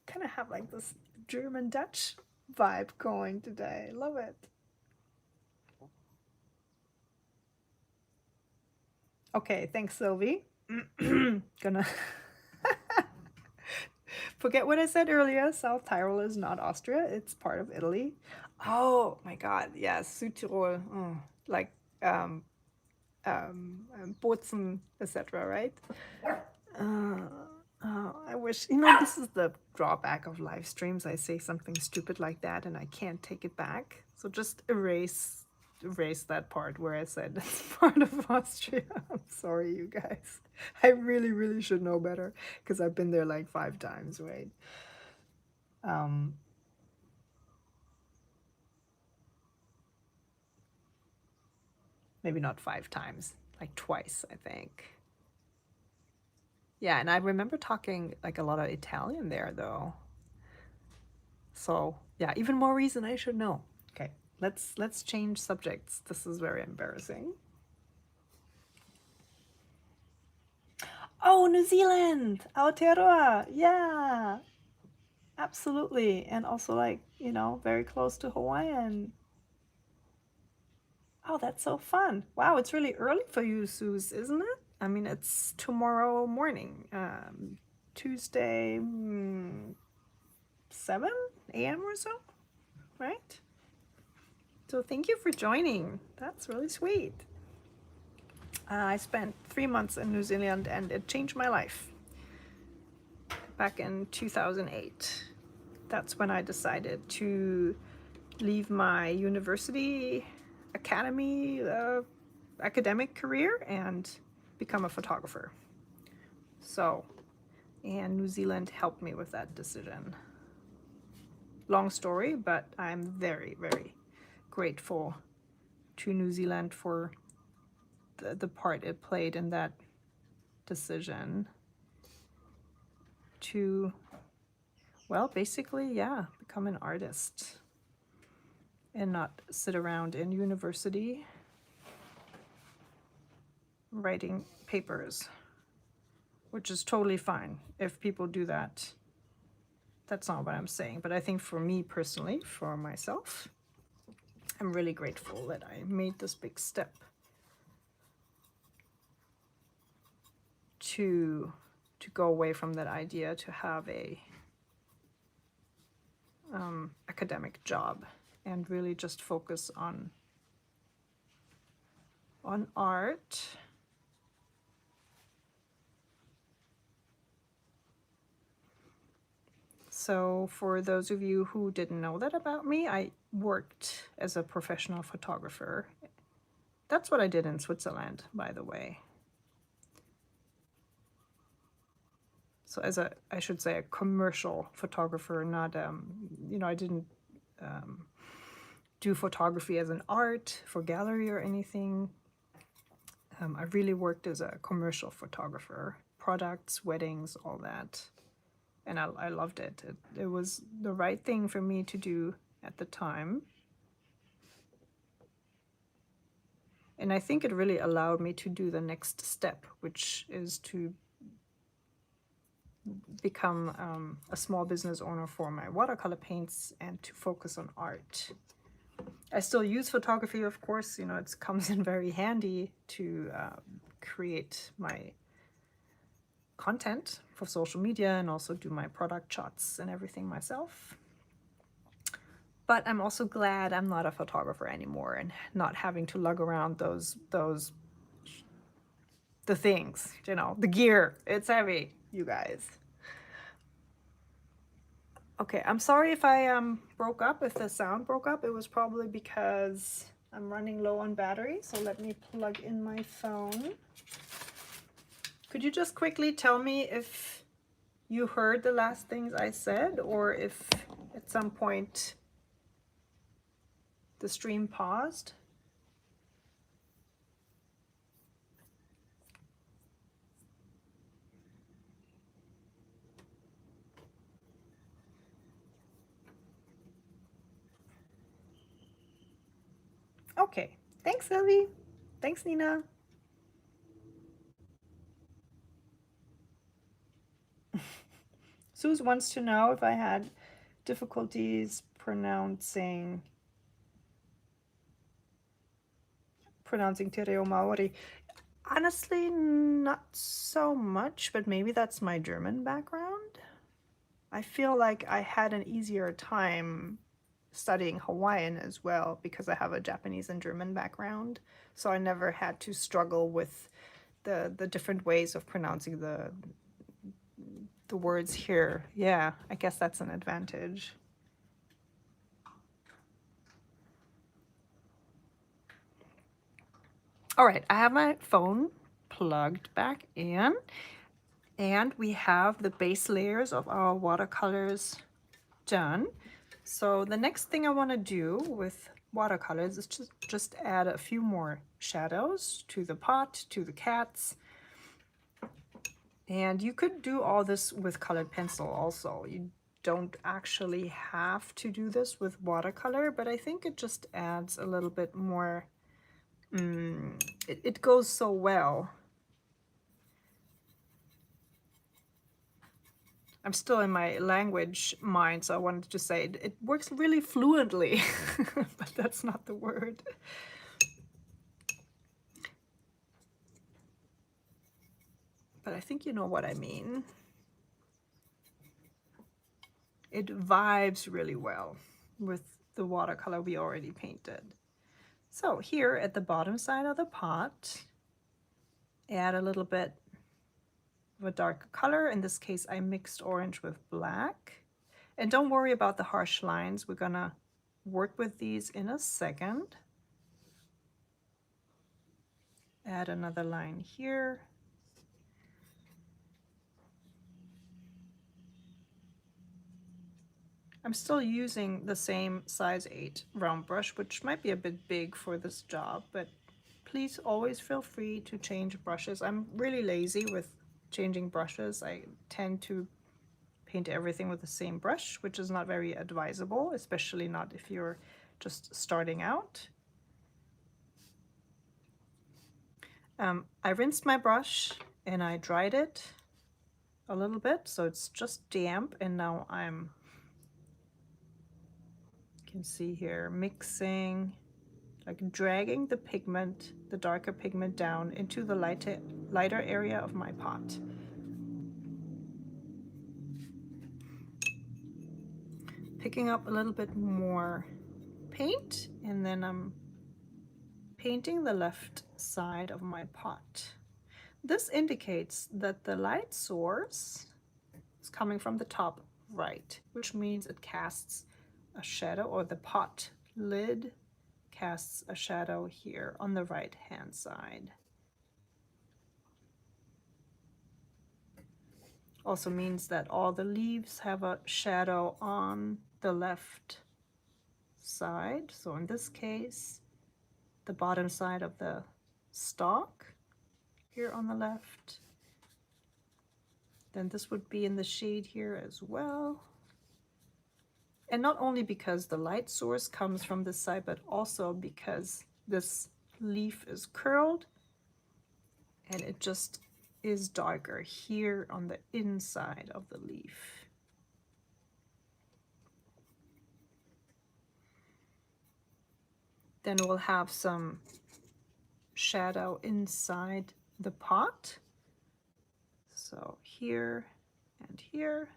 Kind of have like this German-Dutch vibe going today. Love it. Okay, thanks, Sylvie. Gonna forget what I said earlier. South Tyrol is not Austria. It's part of Italy. Oh my God, yes, Südtirol. Oh, like Bozen, etc., right? I wish, this is the drawback of live streams. I say something stupid like that and I can't take it back. So just erase that part where I said it's part of Austria. I'm sorry, you guys. I really, really should know better because I've been there like 5 times, right? Maybe not 5 times, like twice, I think. Yeah, and I remember talking like a lot of Italian there though. So yeah, even more reason I should know. Okay, let's change subjects. This is very embarrassing. Oh, New Zealand, Aotearoa, yeah, absolutely, and also like very close to Hawaiian. Oh, that's so fun! Wow, it's really early for you, Suze, isn't it? I mean, it's tomorrow morning, Tuesday, 7 a.m. or so, right? So thank you for joining. That's really sweet. I spent 3 months in New Zealand and it changed my life. Back in 2008. That's when I decided to leave my university academic career and become a photographer. So, and New Zealand helped me with that decision. Long story, but I'm very, very grateful to New Zealand for the part it played in that decision to, well, basically, yeah, become an artist and not sit around in university writing papers, which is totally fine if people do that. That's not what I'm saying, but I think for me personally, for myself, I'm really grateful that I made this big step to go away from that idea to have a academic job and really just focus on art. So for those of you who didn't know that about me, I worked as a professional photographer. That's what I did in Switzerland, by the way. So I should say a commercial photographer, not, I didn't do photography as an art for gallery or anything. I really worked as a commercial photographer, products, weddings, all that. And I loved it. It was the right thing for me to do at the time. And I think it really allowed me to do the next step, which is to become a small business owner for my watercolor paints and to focus on art. I still use photography, of course, it comes in very handy to create my content for social media and also do my product shots and everything myself. But I'm also glad I'm not a photographer anymore and not having to lug around the things, the gear. It's heavy, you guys. Okay, I'm sorry if I broke up, if the sound broke up. It was probably because I'm running low on battery. So let me plug in my phone. Could you just quickly tell me if you heard the last things I said or if at some point the stream paused? Okay, thanks, Sylvie. Thanks, Nina. Suze wants to know if I had difficulties pronouncing Te Reo Maori. Honestly, not so much, but maybe that's my German background. I feel like I had an easier time studying Hawaiian as well because I have a Japanese and German background. So I never had to struggle with the different ways of pronouncing the words here. Yeah, I guess that's an advantage. All right, I have my phone plugged back in, and we have the base layers of our watercolors done. So the next thing I want to do with watercolors is just add a few more shadows to the pot, to the cats. And you could do all this with colored pencil also. You don't actually have to do this with watercolor, but I think it just adds a little bit more, it goes so well. I'm still in my language mind, so I wanted to say it works really fluently, but that's not the word. But I think you know what I mean. It vibes really well with the watercolor we already painted. So here at the bottom side of the pot, add a little bit of a darker color. In this case, I mixed orange with black. And don't worry about the harsh lines. We're gonna work with these in a second. Add another line here. I'm still using the same size 8 round brush, which might be a bit big for this job, but please always feel free to change brushes. I'm really lazy with changing brushes. I tend to paint everything with the same brush, which is not very advisable, especially not if you're just starting out. I rinsed my brush and I dried it a little bit, so it's just damp, and now I'm, you can see here, mixing, like dragging the pigment, the darker pigment down into the lighter area of my pot. Picking up a little bit more paint, and then I'm painting the left side of my pot. This indicates that the light source is coming from the top right, which means it casts a shadow, or the pot lid casts a shadow here on the right hand side. Also means that all the leaves have a shadow on the left side. So in this case, the bottom side of the stalk here on the left. Then this would be in the shade here as well. And not only because the light source comes from this side, but also because this leaf is curled and it just is darker here on the inside of the leaf. Then we'll have some shadow inside the pot. So here and here.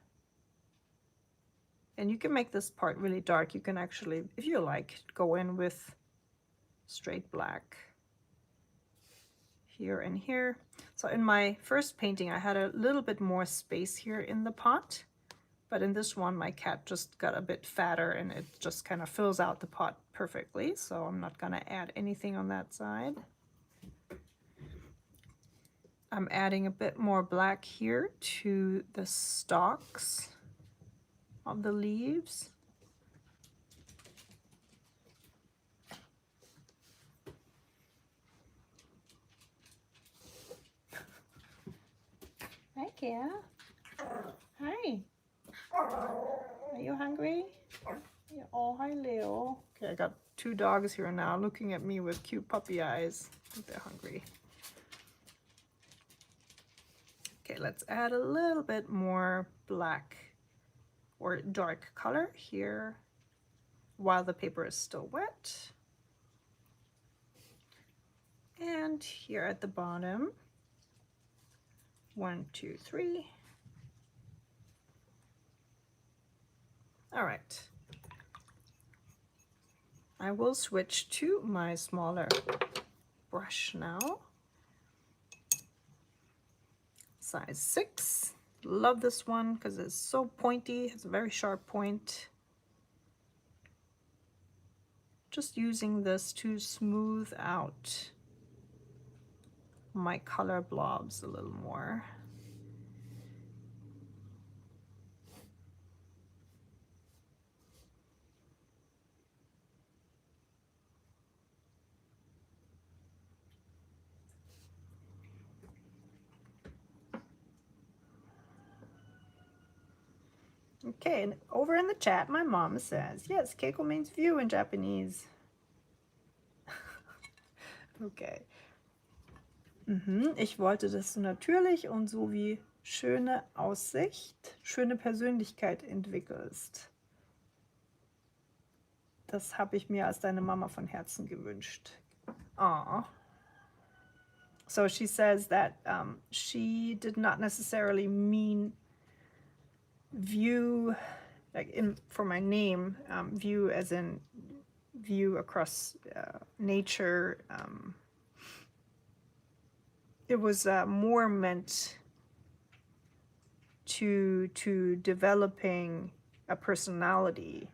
And you can make this part really dark. You can actually, if you like, go in with straight black here and here. So in my first painting, I had a little bit more space here in the pot, but in this one, my cat just got a bit fatter and it just kind of fills out the pot perfectly. So I'm not gonna add anything on that side. I'm adding a bit more black here to the stalks of the leaves. Hi, Kia. Hi. Are you hungry? Yeah. Oh, hi, Leo. Okay, I got 2 dogs here now looking at me with cute puppy eyes. I think they're hungry. Okay, let's add a little bit more black or dark color here while the paper is still wet. And here at the bottom, 1, 2, 3. All right. I will switch to my smaller brush now. Size 6. Love this one because it's so pointy. It's a very sharp point. Just using this to smooth out my color blobs a little more. Okay, and over in the chat, my mom says, yes, Keiko means view in Japanese. Okay. Ich wollte, dass du natürlich und so wie schöne Aussicht, schöne Persönlichkeit entwickelst. Das habe ich mir als deine Mama von Herzen gewünscht. Aw. So she says that she did not necessarily mean view, like for my name, view as in view across nature. It was more meant to developing a personality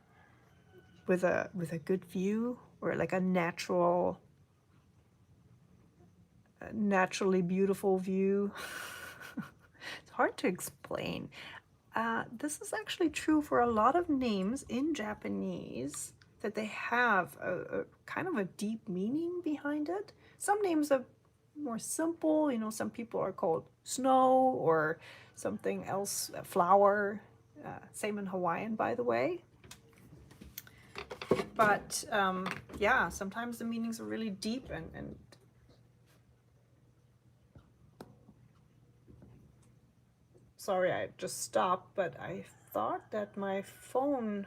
with a good view, or like a naturally beautiful view. It's hard to explain. This is actually true for a lot of names in Japanese, that they have a kind of a deep meaning behind it. Some names are more simple, you know, some people are called snow or something else, a flower. Same in Hawaiian, by the way. But yeah, sometimes the meanings are really deep and sorry, I just stopped, but I thought that my phone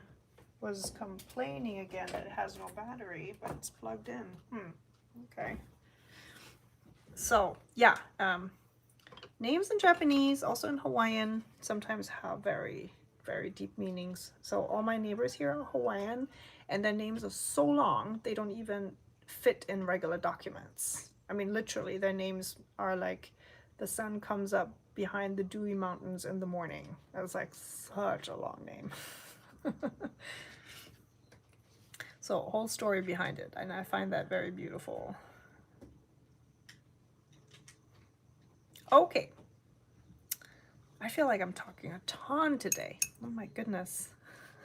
was complaining again that it has no battery, but it's plugged in. Okay. So yeah, names in Japanese, also in Hawaiian, sometimes have very, very deep meanings. So all my neighbors here are Hawaiian, and their names are so long, they don't even fit in regular documents. I mean, literally, their names are like, the sun comes up behind the dewy mountains in the morning. That's like such a long name. So a whole story behind it, and I find that very beautiful. Okay. I feel like I'm talking a ton today. Oh my goodness.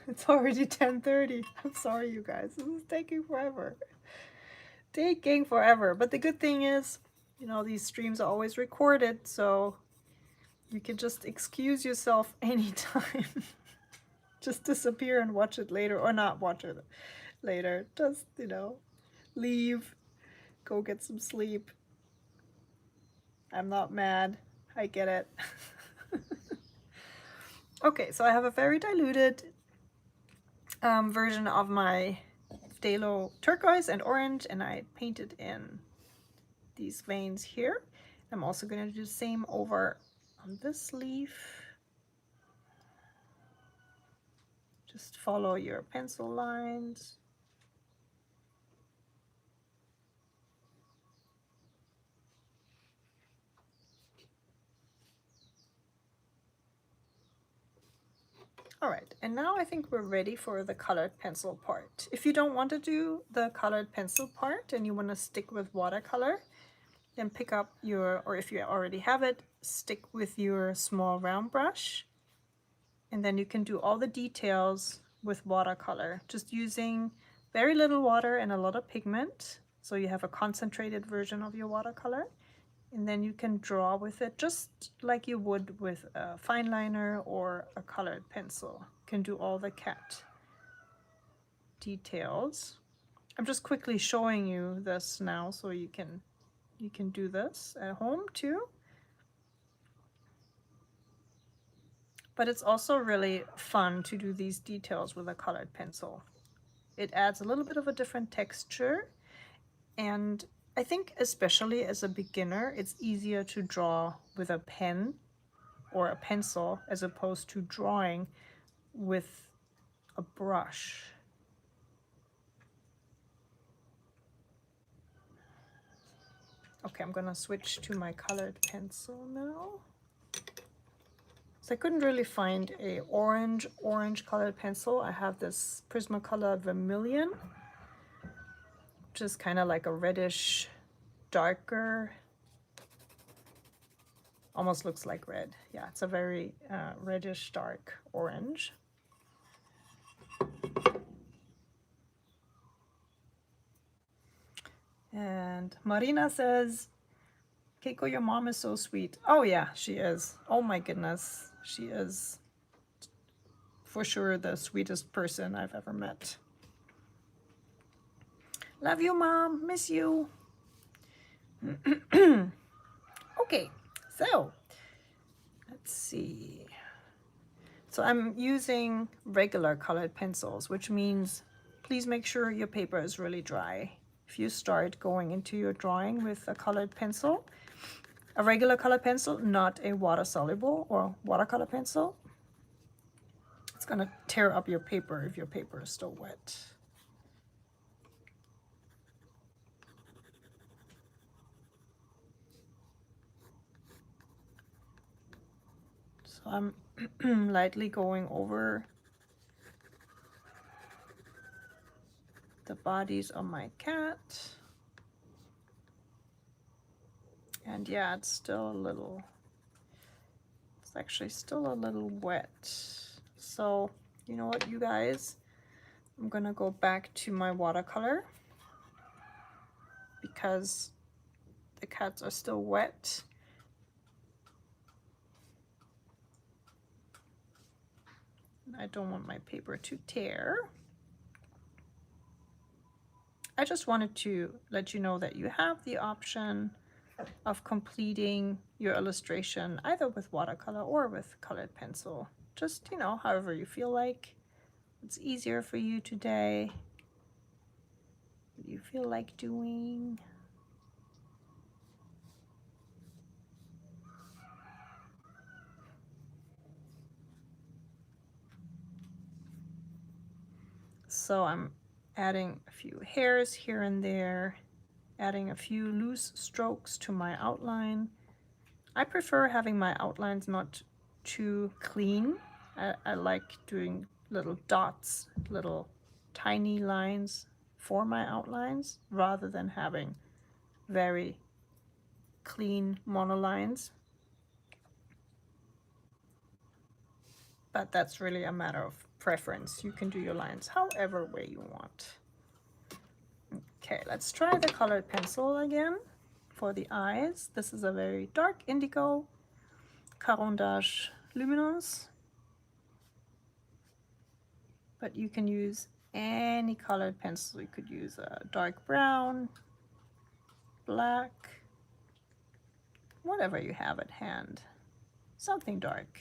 It's already 10:30. I'm sorry, you guys. This is taking forever. Taking forever. But the good thing is, you know, these streams are always recorded, so you can just excuse yourself anytime. Just disappear and watch it later, or not watch it later. Just, you know, leave, go get some sleep. I'm not mad. I get it. Okay, so I have a very diluted version of my phthalo turquoise and orange, and I painted in these veins here. I'm also going to do the same over on this leaf. Just follow your pencil lines. All right, and now I think we're ready for the colored pencil part. If you don't want to do the colored pencil part and you want to stick with watercolor, then pick up your, or if you already have it, stick with your small round brush. And then you can do all the details with watercolor, just using very little water and a lot of pigment. So you have a concentrated version of your watercolor. And then you can draw with it just like you would with a fine liner or a colored pencil. You can do all the cat details. I'm just quickly showing you this now so you can do this at home too. But it's also really fun to do these details with a colored pencil. It adds a little bit of a different texture, and I think especially as a beginner, it's easier to draw with a pen or a pencil as opposed to drawing with a brush. Okay, I'm gonna switch to my colored pencil now. So I couldn't really find a orange colored pencil. I have this Prismacolor Vermillion, which is kind of like a reddish, darker, almost looks like red. Yeah, it's a very reddish, dark orange. And Marina says, Keiko, your mom is so sweet. Oh yeah, she is. Oh my goodness. She is for sure the sweetest person I've ever met. Love you, Mom. Miss you. Okay, so let's see. So I'm using regular colored pencils, which means please make sure your paper is really dry. If you start going into your drawing with a colored pencil, a regular colored pencil, not a water-soluble or watercolor pencil, it's gonna tear up your paper if your paper is still wet. So I'm lightly going over the bodies of my cat. And yeah, it's still a little, it's actually still a little wet. So, you know what, you guys? I'm gonna go back to my watercolor because the cats are still wet. I don't want my paper to tear. I just wanted to let you know that you have the option of completing your illustration either with watercolor or with colored pencil. Just, you know, however you feel like. It's easier for you today. What do you feel like doing? So I'm adding a few hairs here and there, adding a few loose strokes to my outline. I prefer having my outlines not too clean. I like doing little dots, little tiny lines for my outlines rather than having very clean monolines. But that's really a matter of preference. You can do your lines however way you want. Okay, let's try the colored pencil again for the eyes. This is a very dark indigo, Caran d'Ache Luminance. But you can use any colored pencil. You could use a dark brown, black, whatever you have at hand. Something dark.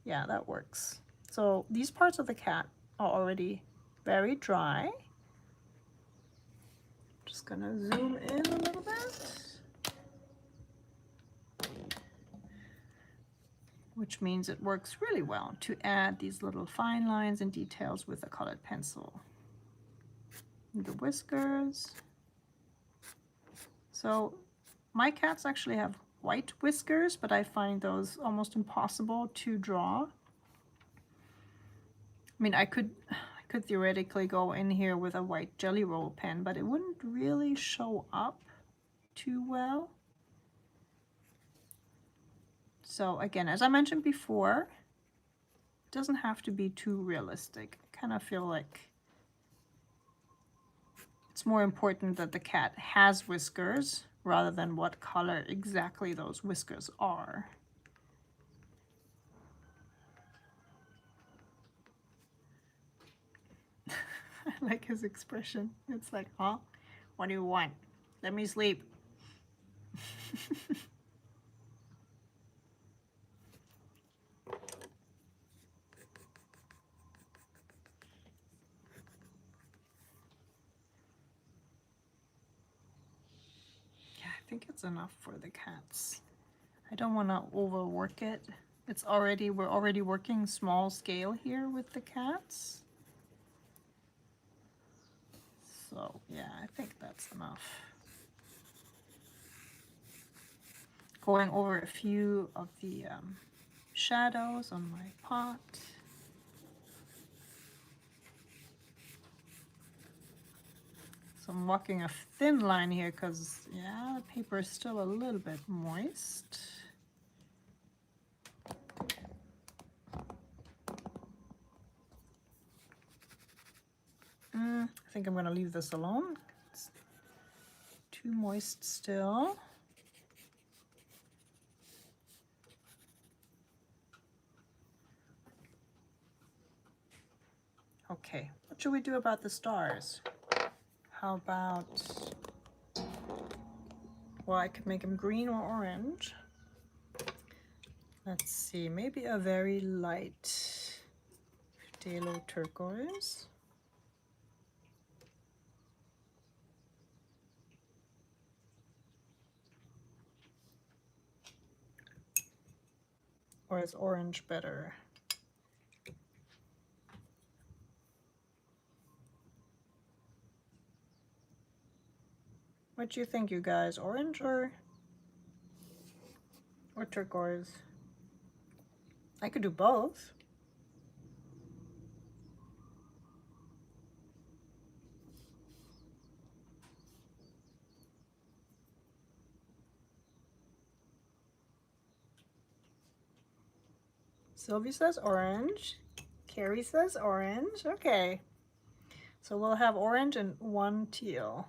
Yeah, that works. So these parts of the cat are already very dry. Just gonna zoom in a little bit. Which means it works really well to add these little fine lines and details with a colored pencil. The whiskers. So my cats actually have white whiskers, but I find those almost impossible to draw. I mean, I could theoretically go in here with a white Jelly Roll pen, but it wouldn't really show up too well. So again, as I mentioned before, it doesn't have to be too realistic. I kind of feel like it's more important that the cat has whiskers rather than what color exactly those whiskers are. like his expression. It's like, huh? What do you want? Let me sleep. Yeah, I think it's enough for the cats. I don't want to overwork it. We're already working small scale here with the cats. So yeah, I think that's enough. Going over a few of the shadows on my pot. So I'm walking a thin line here because, yeah, the paper is still a little bit moist. I think I'm going to leave this alone. It's too moist still. Okay, what should we do about the stars? How about, well, I could make them green or orange. Let's see, maybe a very light phthalo turquoise. Or is orange better? What do you think, you guys? Orange or turquoise? I could do both. Sylvie says orange. Carrie says orange. Okay. So we'll have orange and one teal.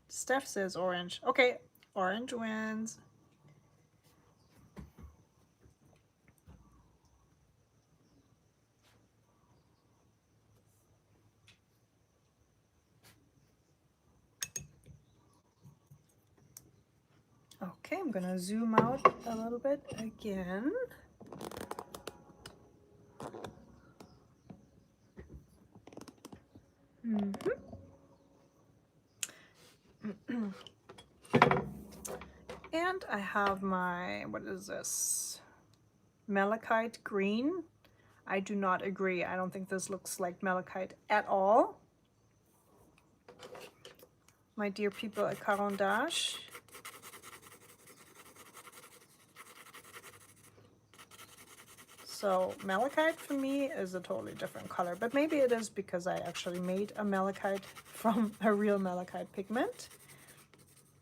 Steph says orange. Okay, orange wins. Okay, I'm gonna zoom out a little bit again. And I have my, what is this? Malachite green. I do not agree. I don't think this looks like malachite at all. My dear people at Caron d'Ache. So malachite for me is a totally different color, but maybe it is because I actually made a malachite from a real malachite pigment.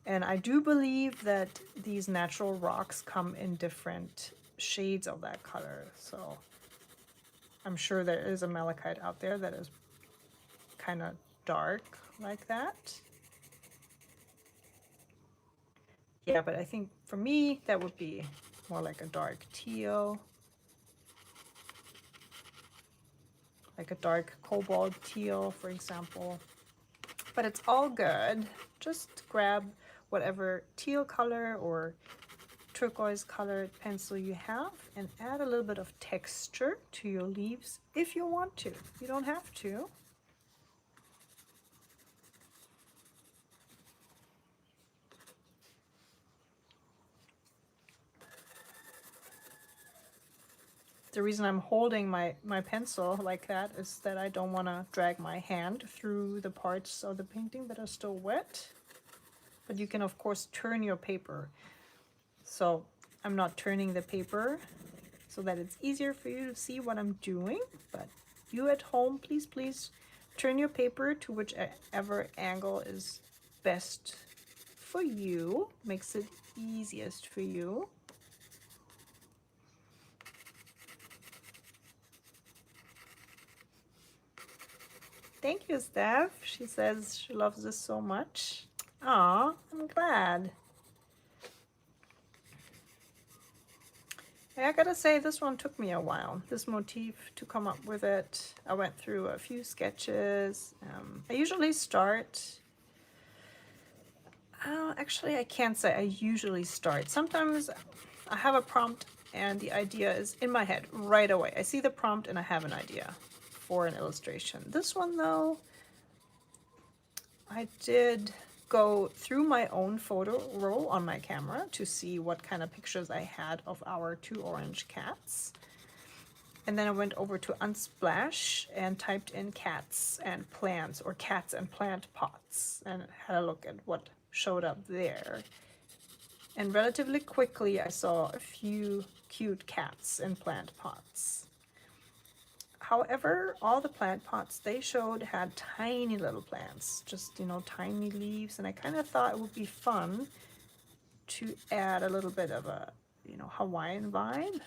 And I do believe that these natural rocks come in different shades of that color. So I'm sure there is a malachite out there that is kind of dark like that. Yeah, but I think for me, that would be more like a dark teal. Like a dark cobalt teal, for example. But it's all good. Just grab whatever teal color or turquoise colored pencil you have and add a little bit of texture to your leaves if you want to. You don't have to. The reason I'm holding my pencil like that is that I don't want to drag my hand through the parts of the painting that are still wet. But you can of course turn your paper. So I'm not turning the paper so that it's easier for you to see what I'm doing. But you at home, please turn your paper to whichever angle is best for you. Makes it easiest for you. Thank you, Steph. She says she loves this so much. Aw, I'm glad. I gotta say, this one took me a while, this motif, to come up with it. I went through a few sketches. I usually start, actually I can't say I usually start. Sometimes I have a prompt and the idea is in my head right away. I see the prompt and I have an idea for an illustration. This one though, I did go through my own photo roll on my camera to see what kind of pictures I had of our two orange cats. And then I went over to Unsplash and typed in cats and plants, or cats and plant pots, and had a look at what showed up there. And relatively quickly I saw a few cute cats in plant pots. However, all the plant pots they showed had tiny little plants, just, you know, tiny leaves, and I kind of thought it would be fun to add a little bit of a, you know, Hawaiian vibe.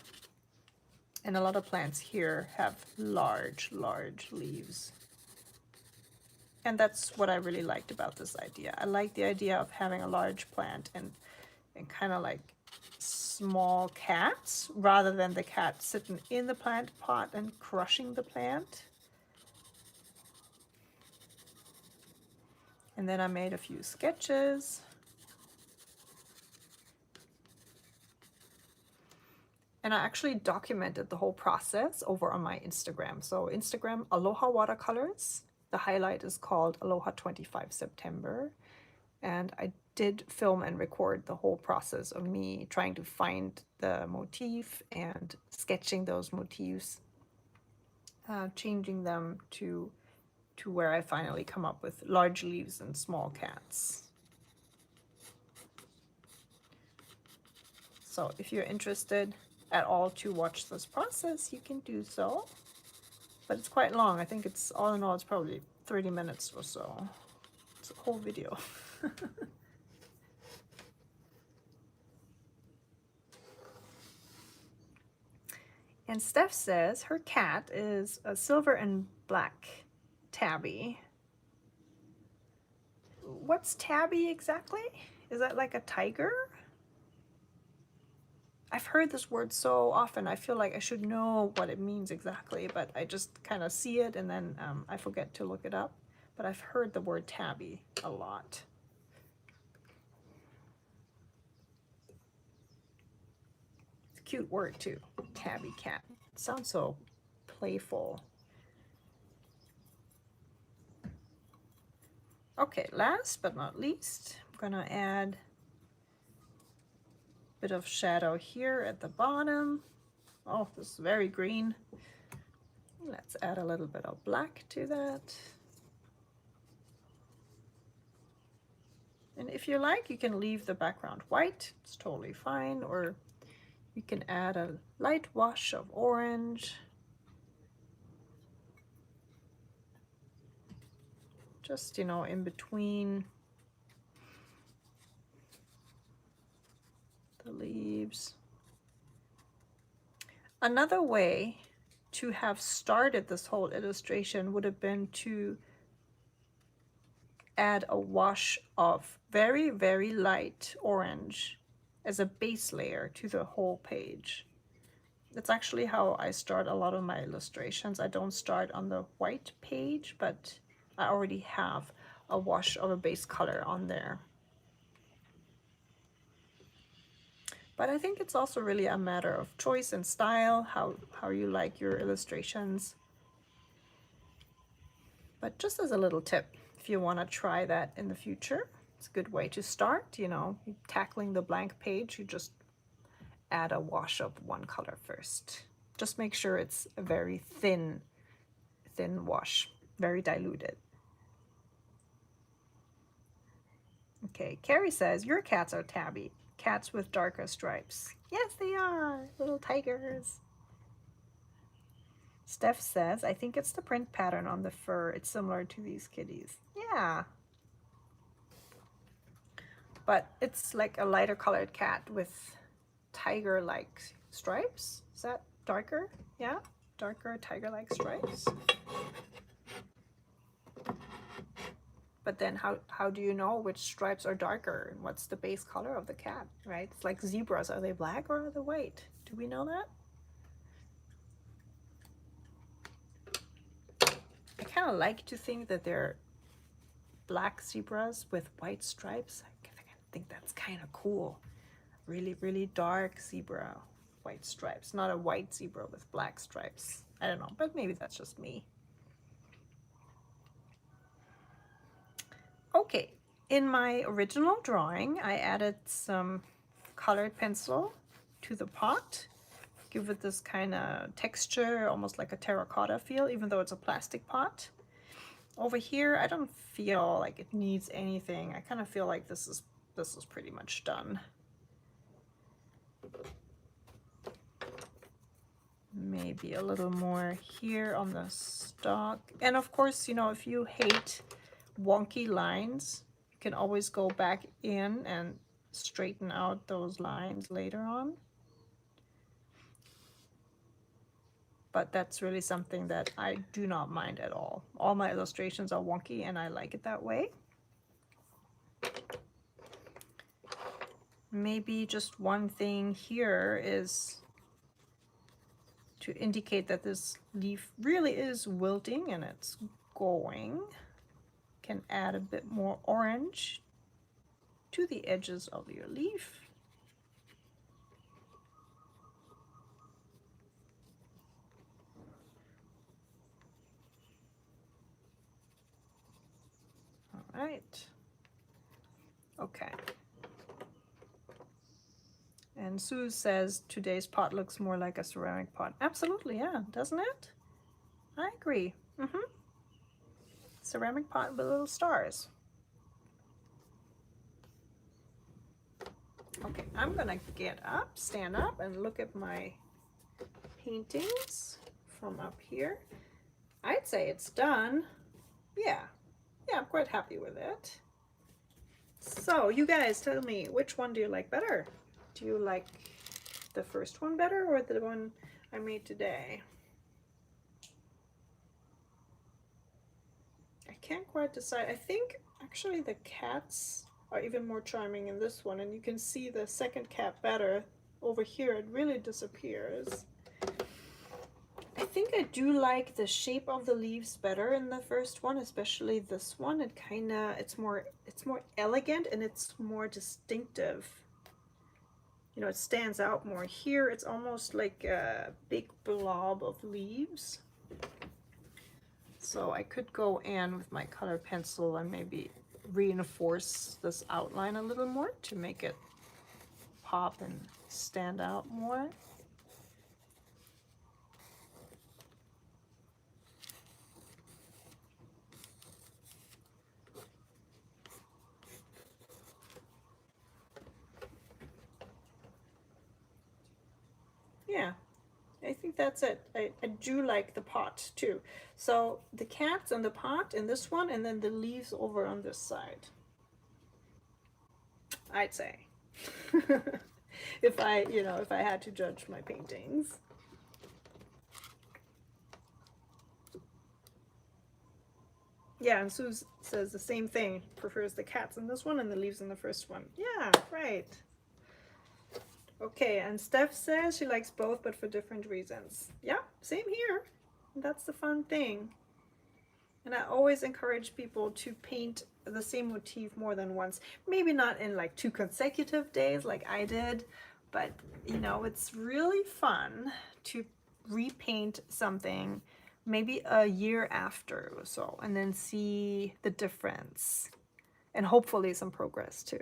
And a lot of plants here have large, large leaves. And that's what I really liked about this idea. I like the idea of having a large plant and kind of like small cats, rather than the cat sitting in the plant pot and crushing the plant. And then I made a few sketches. And I actually documented the whole process over on my Instagram. So Instagram, Aloha Watercolors. The highlight is called Aloha 25 September. And I did film and record the whole process of me trying to find the motif and sketching those motifs, changing them to where I finally come up with large leaves and small cats. So if you're interested at all to watch this process, you can do so. But it's quite long. I think it's, all in all, it's probably 30 minutes or so. It's a whole video. And Steph says her cat is a silver and black tabby. What's tabby exactly? Is that like a tiger? I've heard this word so often, I feel like I should know what it means exactly, but I just kind of see it and then I forget to look it up. But I've heard the word tabby a lot. It's a cute word too, tabby cat. It sounds so playful. Okay, last but not least, I'm gonna add a bit of shadow here at the bottom. Oh, this is very green. Let's add a little bit of black to that. And if you like, you can leave the background white. It's totally fine. Or you can add a light wash of orange. Just, you know, in between the leaves. Another way to have started this whole illustration would have been to add a wash of very, very light orange as a base layer to the whole page. That's actually how I start a lot of my illustrations. I don't start on the white page, but I already have a wash of a base color on there. But I think it's also really a matter of choice and style, how you like your illustrations. But just as a little tip, if you want to try that in the future, it's a good way to start. You know, tackling the blank page, you just add a wash of one color first. Just make sure it's a very thin wash, very diluted. Okay, Carrie says, your cats are tabby. Cats with darker stripes. Yes, they are. Little tigers. Steph says, I think it's the print pattern on the fur. It's similar to these kitties. Yeah. But it's like a lighter colored cat with tiger-like stripes. Is that darker? Yeah, darker tiger-like stripes. But then how do you know which stripes are darker and what's the base color of the cat, right? It's like zebras. Are they black or are they white? Do we know that? I kind of like to think that they're black zebras with white stripes. I think that's kind of cool. Really, really dark zebra, white stripes. Not a white zebra with black stripes. I don't know, but maybe that's just me. Okay, in my original drawing, I added some colored pencil to the pot. Give it this kind of texture, almost like a terracotta feel, even though it's a plastic pot. Over here, I don't feel like it needs anything. I kind of feel like this is pretty much done. Maybe a little more here on the stalk. And of course, you know, if you hate wonky lines, you can always go back in and straighten out those lines later on. But that's really something that I do not mind at all. All my illustrations are wonky and I like it that way. Maybe just one thing here is to indicate that this leaf really is wilting and it's going. Can add a bit more orange to the edges of your leaf. All right. Okay. And Sue says today's pot looks more like a ceramic pot. Absolutely, yeah, doesn't it? I agree. Ceramic pot with little stars. Okay, I'm gonna get up, stand up, and look at my paintings from up here. I'd say it's done. Yeah, I'm quite happy with it. So you guys tell me, which one do you like better? Do you like the first one better or the one I made today? I can't quite decide. I think actually the cats are even more charming in this one, and you can see the second cat better. Over here it really disappears. I think I do like the shape of the leaves better in the first one, especially this one. It's more elegant and it's more distinctive. You know, it stands out more. Here it's almost like a big blob of leaves. So I could go in with my color pencil and maybe reinforce this outline a little more to make it pop and stand out more. Yeah, I think that's it. I do like the pot too. So the cats and the pot in this one, and then the leaves over on this side, I'd say. if I had to judge my paintings. Yeah, and Sue says the same thing. Prefers the cats in this one and the leaves in the first one. Yeah, right. Okay, and Steph says she likes both, but for different reasons. Yeah, same here. That's the fun thing. And I always encourage people to paint the same motif more than once. Maybe not in like 2 consecutive days like I did, but you know, it's really fun to repaint something maybe a year after or so, and then see the difference and hopefully some progress too.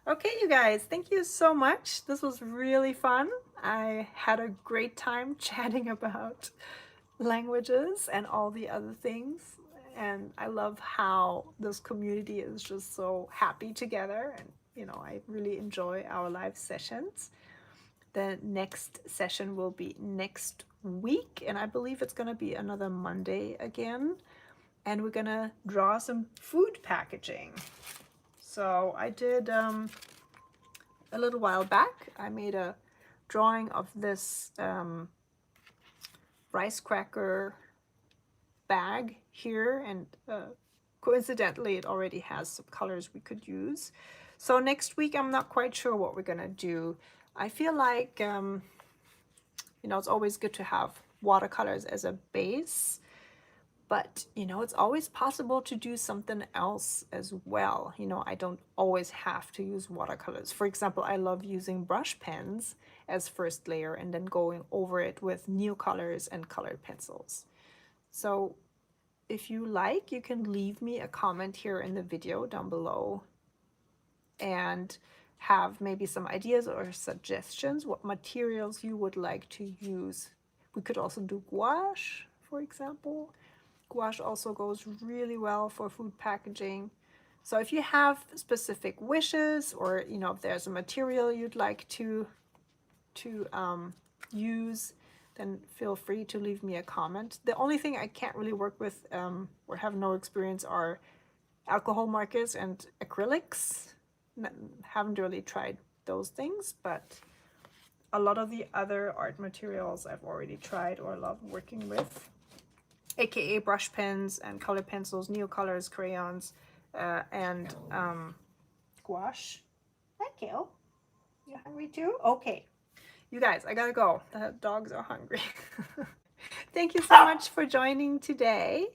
Okay, you guys, thank you so much. This was really fun. I had a great time chatting about languages and all the other things. And I love how this community is just so happy together. And, you know, I really enjoy our live sessions. The next session will be next week, and I believe it's going to be another Monday again. And we're going to draw some food packaging. So I did a little while back, I made a drawing of this rice cracker bag here, and coincidentally it already has some colors we could use. So next week I'm not quite sure what we're gonna do. I feel like you know, it's always good to have watercolors as a base, but you know, it's always possible to do something else as well. You know, I don't always have to use watercolors. For example, I love using brush pens as first layer and then going over it with neocolors and colored pencils. So if you like, you can leave me a comment here in the video down below and have maybe some ideas or suggestions what materials you would like to use. We could also do gouache, for example. Gouache also goes really well for food packaging. So if you have specific wishes, or you know, if there's a material you'd like to use, then feel free to leave me a comment. The only thing I can't really work with or have no experience are alcohol markers and acrylics. Haven't really tried those things, but a lot of the other art materials I've already tried or love working with, aka brush pens and color pencils, neocolors, crayons, and gouache. Hi, Kale. You hungry too? Okay. You guys, I gotta go. The dogs are hungry. Thank you so much for joining today.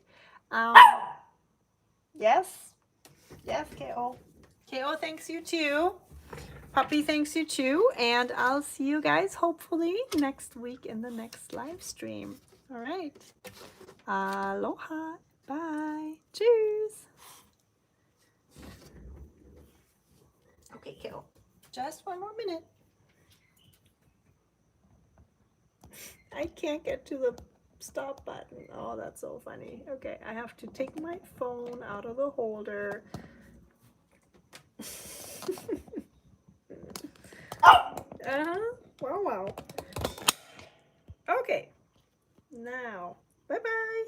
Yes. Yes, KO. KO thanks you too. Puppy thanks you too. And I'll see you guys hopefully next week in the next live stream. All right. Aloha. Bye. Cheers. Okay, KO. Just one more minute. I can't get to the stop button. Oh, that's so funny. Okay, I have to take my phone out of the holder. Wow, wow. Okay, now, bye-bye.